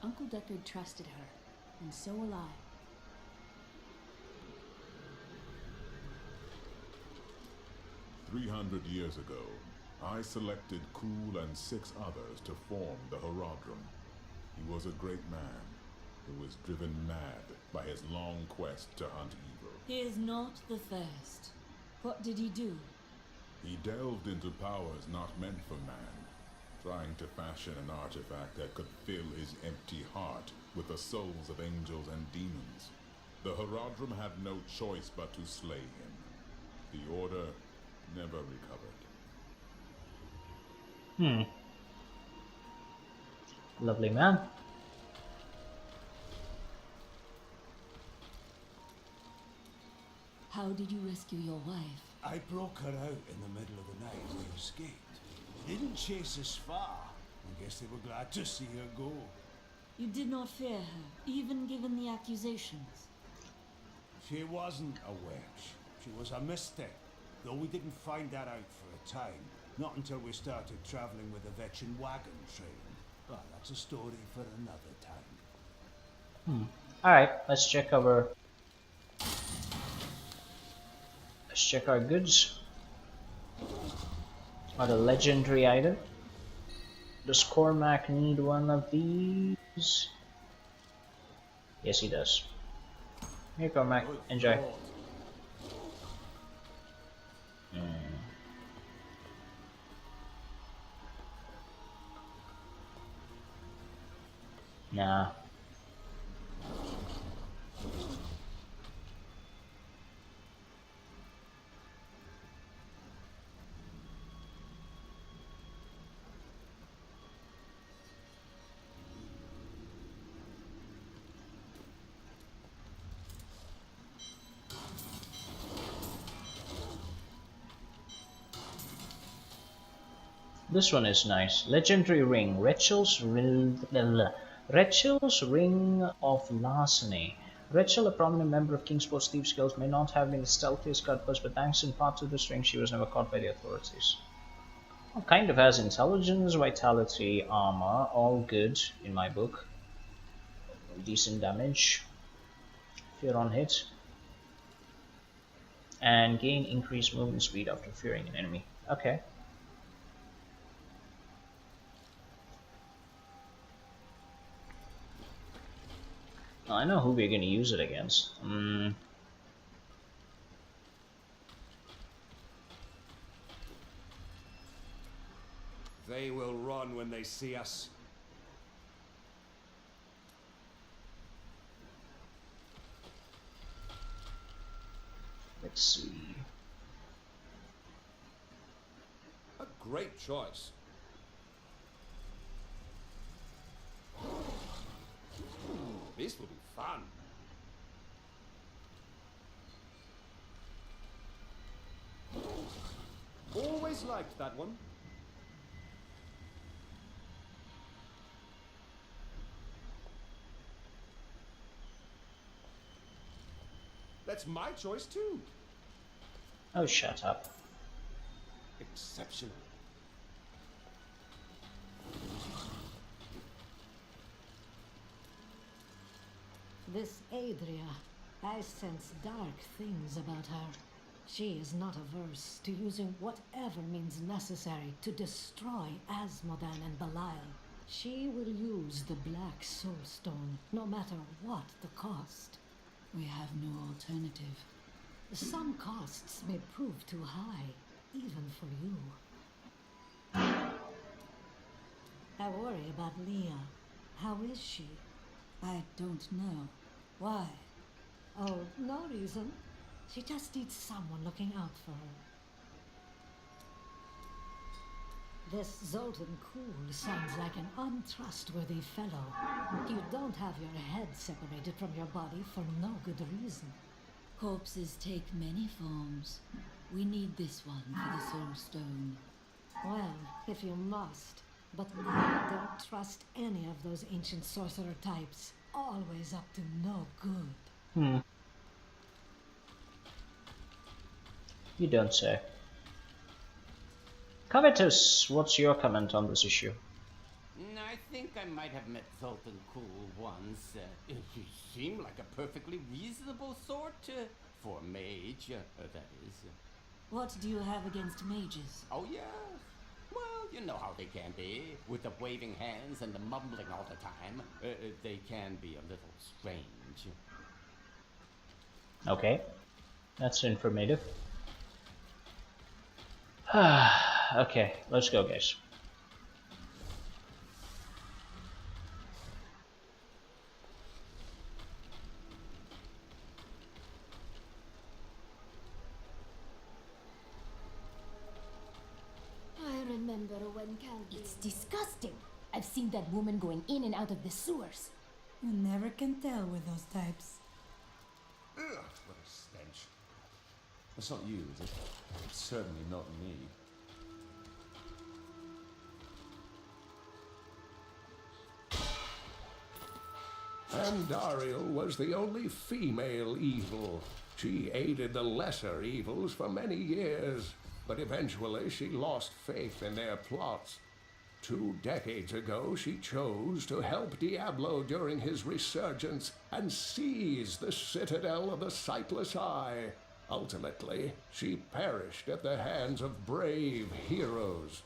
Uncle Deckard trusted her, and so will I.
300 years ago, I selected Kuhl and 6 others to form the Horadrim. He was a great man who was driven mad by his long quest to hunt evil.
He is not the first. What did he do?
He delved into powers not meant for man, trying to fashion an artifact that could fill his empty heart with the souls of angels and demons. The Horadrim had no choice but to slay him. The Order never recovered.
Lovely man.
How did you rescue your wife?
I broke her out in the middle of the night and we escaped. They didn't chase us far. I guess they were glad to see her go.
You did not fear her, even given the accusations.
She wasn't a witch. She was a mystic. Though we didn't find that out for a time. Not until we started traveling with the Vetchin wagon train. But that's a story for another time.
Alright, let's check our goods. Got a legendary item. Does Cormac need one of these? Yes, he does. Here, Cormac, enjoy. Nah. This one is nice. Legendary ring. Rechel's Ring of Larceny. Rachel, a prominent member of Kingsport's Thieves Guild, may not have been the stealthiest cutpurse, but thanks in part to this ring, she was never caught by the authorities. Well, kind of has intelligence, vitality, armor, all good in my book. Decent damage if you're on hit. And gain increased movement speed after fearing an enemy. Okay. I know who we're going to use it against.
They will run when they see us.
Let's see.
A great choice. This will be fun. Always liked that one. That's my choice too.
Oh, shut up.
Exceptional.
This Adria, I sense dark things about her. She is not averse to using whatever means necessary to destroy Azmodan and Belial. She will use the Black Soulstone, no matter what the cost.
We have no alternative.
Some costs may prove too high, even for you. I worry about Leah. How is she?
I don't know. Why?
Oh, no reason. She just needs someone looking out for her. This Zoltan Kuhl sounds like an untrustworthy fellow. You don't have your head separated from your body for no good reason.
Corpses take many forms. We need this one for the Soul Stone.
Well, if you must. But I don't trust any of those ancient sorcerer types. Always up to no good.
You don't say. Covetous, what's your comment on this issue?
I think I might have met Zoltan Kuhl once. He seemed like a perfectly reasonable sort, for a mage, that is.
What do you have against mages?
Oh, yeah. Well, you know how they can be, with the waving hands and the mumbling all the time. They can be a little strange.
Okay, that's informative. Okay, let's go, guys.
I remember when It's disgusting. I've seen that woman going in and out of the sewers.
You never can tell with those types.
Ugh, what a stench. That's not you, is it? It's certainly not me.
Andariel was the only female evil. She aided the lesser evils for many years, but eventually she lost faith in their plots. 2 decades ago, she chose to help Diablo during his resurgence and seize the citadel of the Sightless Eye. Ultimately, she perished at the hands of brave heroes.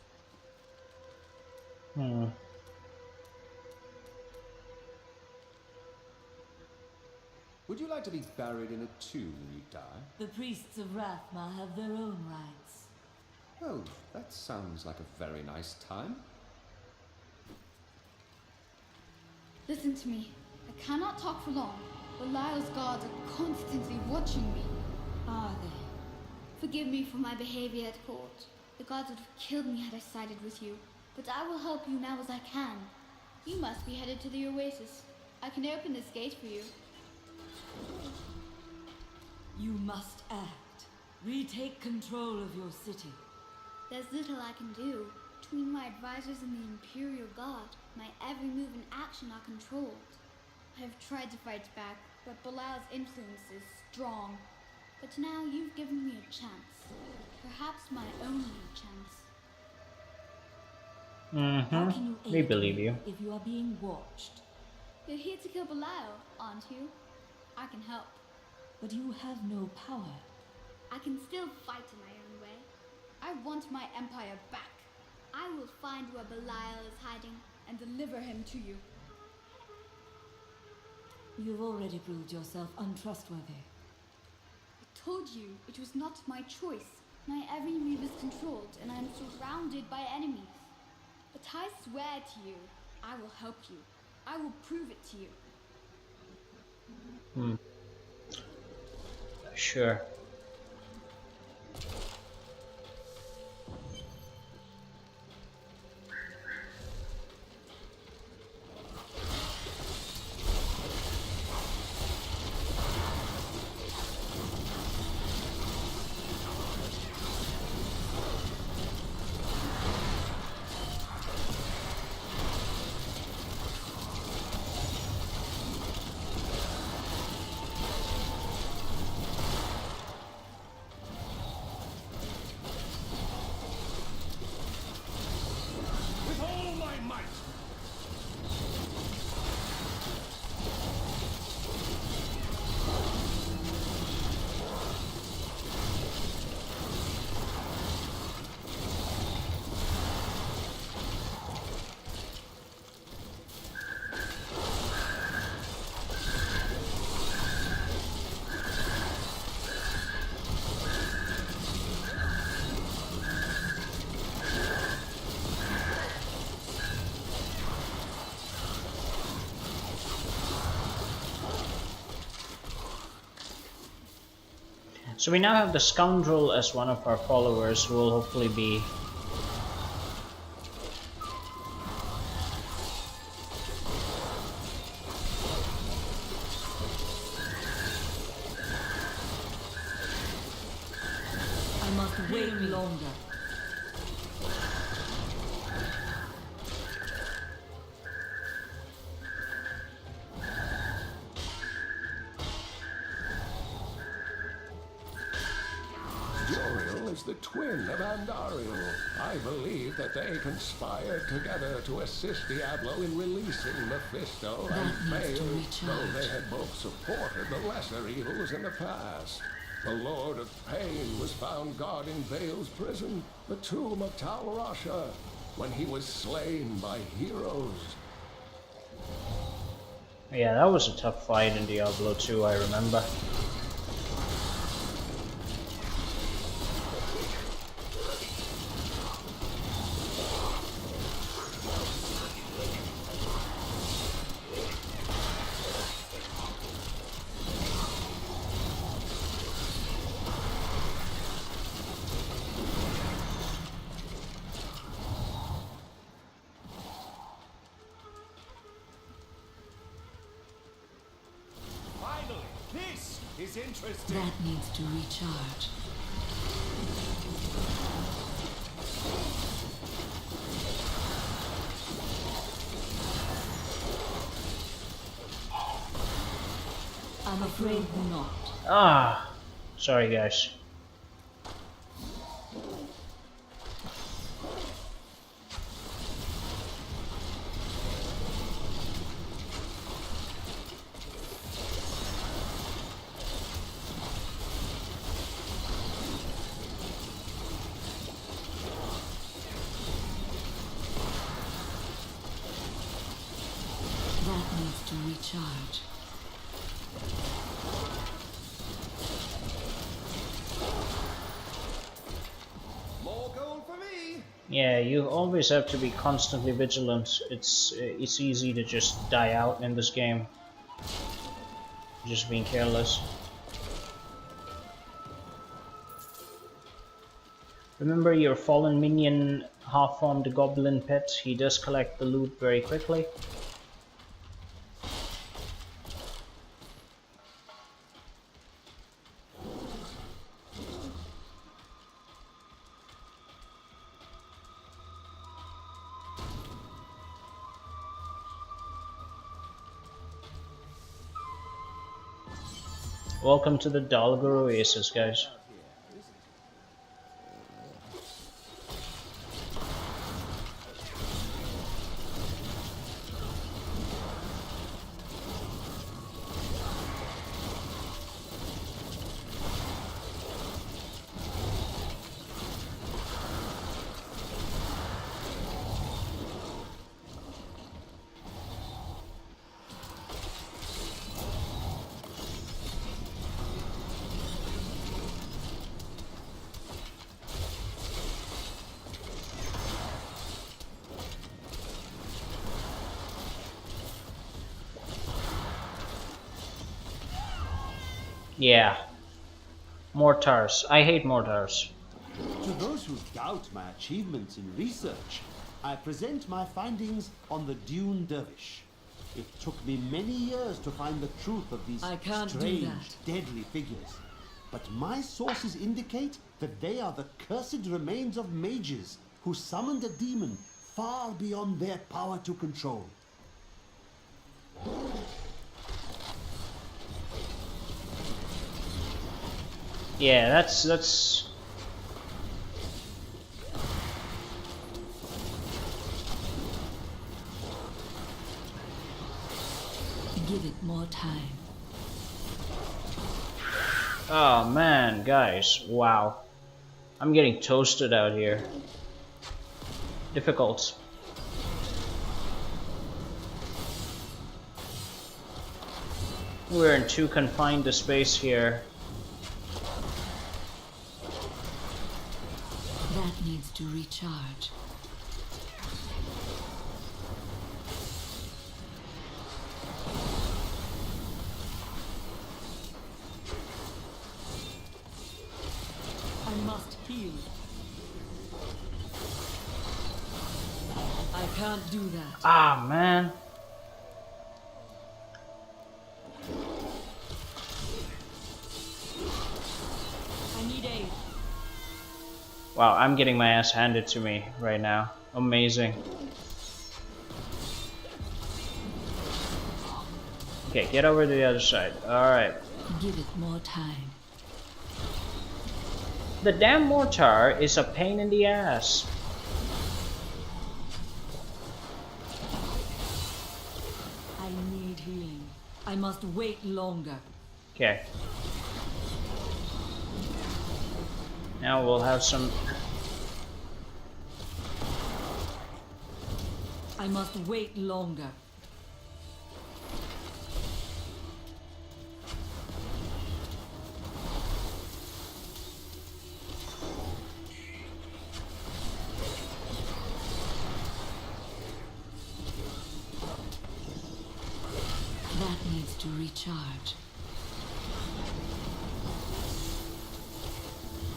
Would you like to be buried in a tomb when you die?
The priests of Rathma have their own rites.
Oh, that sounds like a very nice time.
Listen to me. I cannot talk for long. Belial's guards are constantly watching me.
Are they?
Forgive me for my behavior at court. The gods would have killed me had I sided with you. But I will help you now as I can. You must be headed to the Oasis. I can open this gate for you.
You must act. Retake control of your city.
There's little I can do. Between my advisors and the Imperial Guard, my every move and action are controlled. I have tried to fight back, but Belial's influence is strong. But now you've given me a chance. Perhaps my only chance.
How can you
We
aid
believe
me
you.
if you are being watched?
You're here to kill Belial, aren't you? I can help.
But you have no power.
I can still fight in my own way. I want my empire back. I will find where Belial is hiding and deliver him to you.
You've already proved yourself untrustworthy.
I told you it was not my choice. My every move is controlled and I am surrounded by enemies. But I swear to you, I will help you. I will prove it to you.
Sure.
With all my might!
So we now have the Scoundrel as one of our followers, who will hopefully be
was the twin of Andariel. I believe that they conspired together to assist Diablo in releasing Mephisto and failed, though they had both supported the lesser evils in the past. The Lord of Pain was found guarding Vale's prison, the tomb of Tal Rasha, when he was slain by heroes.
Yeah, that was a tough fight in Diablo 2, I remember.
Interesting. That needs to recharge. I'm afraid not.
Ah, sorry guys.
Recharge.
More gold for me.
Yeah, you always have to be constantly vigilant. It's easy to just die out in this game. Just being careless. Remember your fallen minion, half-formed goblin pet. He does collect the loot very quickly. Welcome to the Dalgar Oasis, guys. Yeah. Mortars. I hate mortars.
To those who doubt my achievements in research, I present my findings on the Dune Dervish. It took me many years to find the truth of these strange, deadly figures. But my sources indicate that they are the cursed remains of mages who summoned a demon far beyond their power to control.
Yeah, that's...
Give it more time.
Oh man, guys, wow. I'm getting toasted out here. Difficult. We're in too confined a space here.
That needs to recharge. I must heal. I can't do that.
Ah, man.
I need aid.
Wow, I'm getting my ass handed to me right now. Amazing. Okay, get over to the other side. Alright.
Give it more time.
The damn mortar is a pain in the ass.
I need healing. I must wait longer.
Okay. Now we'll have some...
I must wait longer. That needs to recharge.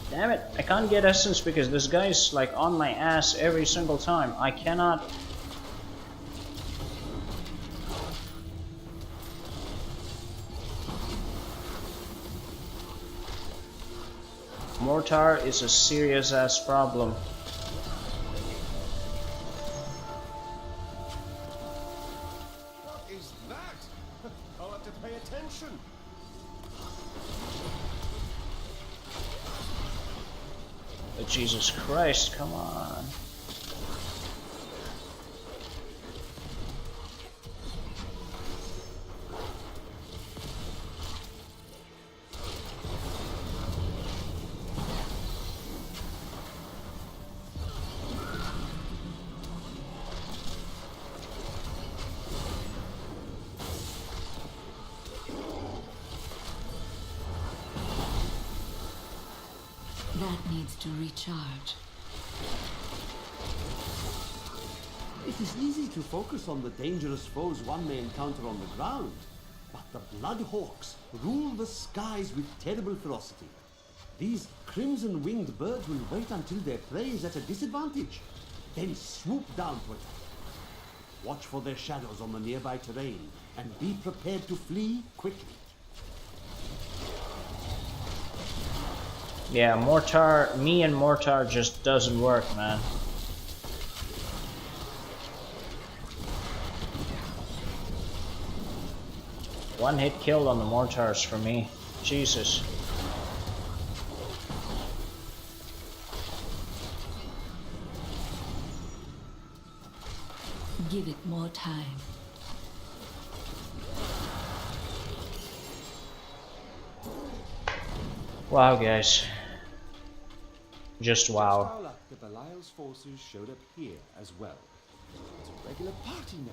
Damn it, I can't get essence because this guy's like on my ass every single time. I cannot... Mortar is a serious ass problem.
What is that? I'll have to pay attention.
But Jesus Christ, come on.
That needs to recharge.
It is easy to focus on the dangerous foes one may encounter on the ground, but the Bloodhawks rule the skies with terrible ferocity. These crimson-winged birds will wait until their prey is at a disadvantage, then swoop down to attack. Watch for their shadows on the nearby terrain, and be prepared to flee quickly.
Yeah, Mortar, me and Mortar just doesn't work, man. One hit kill on the Mortars for me. Jesus.
Give it more time.
Wow, guys. Just wow.
Our luck that Belial's forces showed up here as well. It's a regular party now.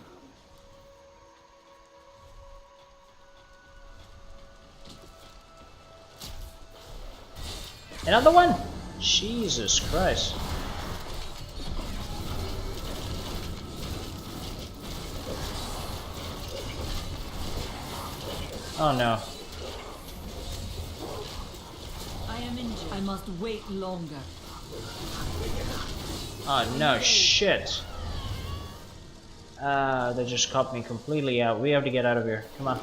Another one? Jesus Christ. Oh no.
I am injured. I must wait longer.
Oh no, shit. They just caught me completely out. We have to get out of here. Come on.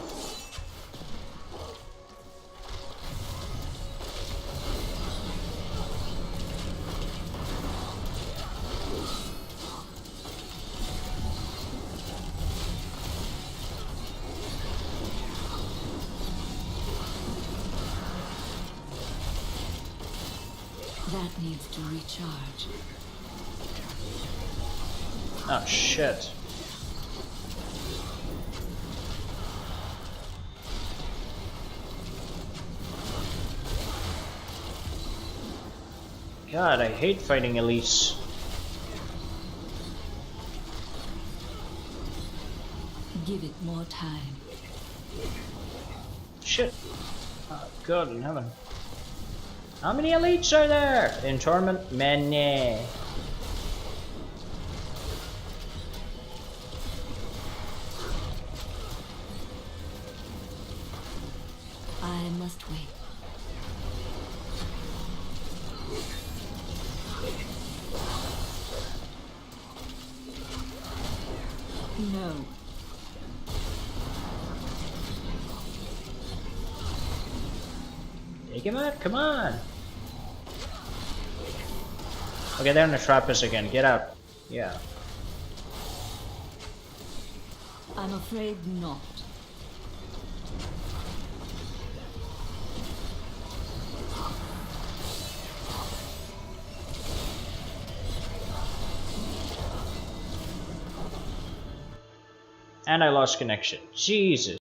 That needs to recharge.
Oh shit. God, I hate fighting elites.
Give it more time.
Shit. Oh, God in heaven. How many elites are there? In Torment? Many.
I must wait. No.
Take him out, come on. Okay, they're in the trap us again. Get out. Yeah.
I'm afraid not.
And I lost connection. Jesus.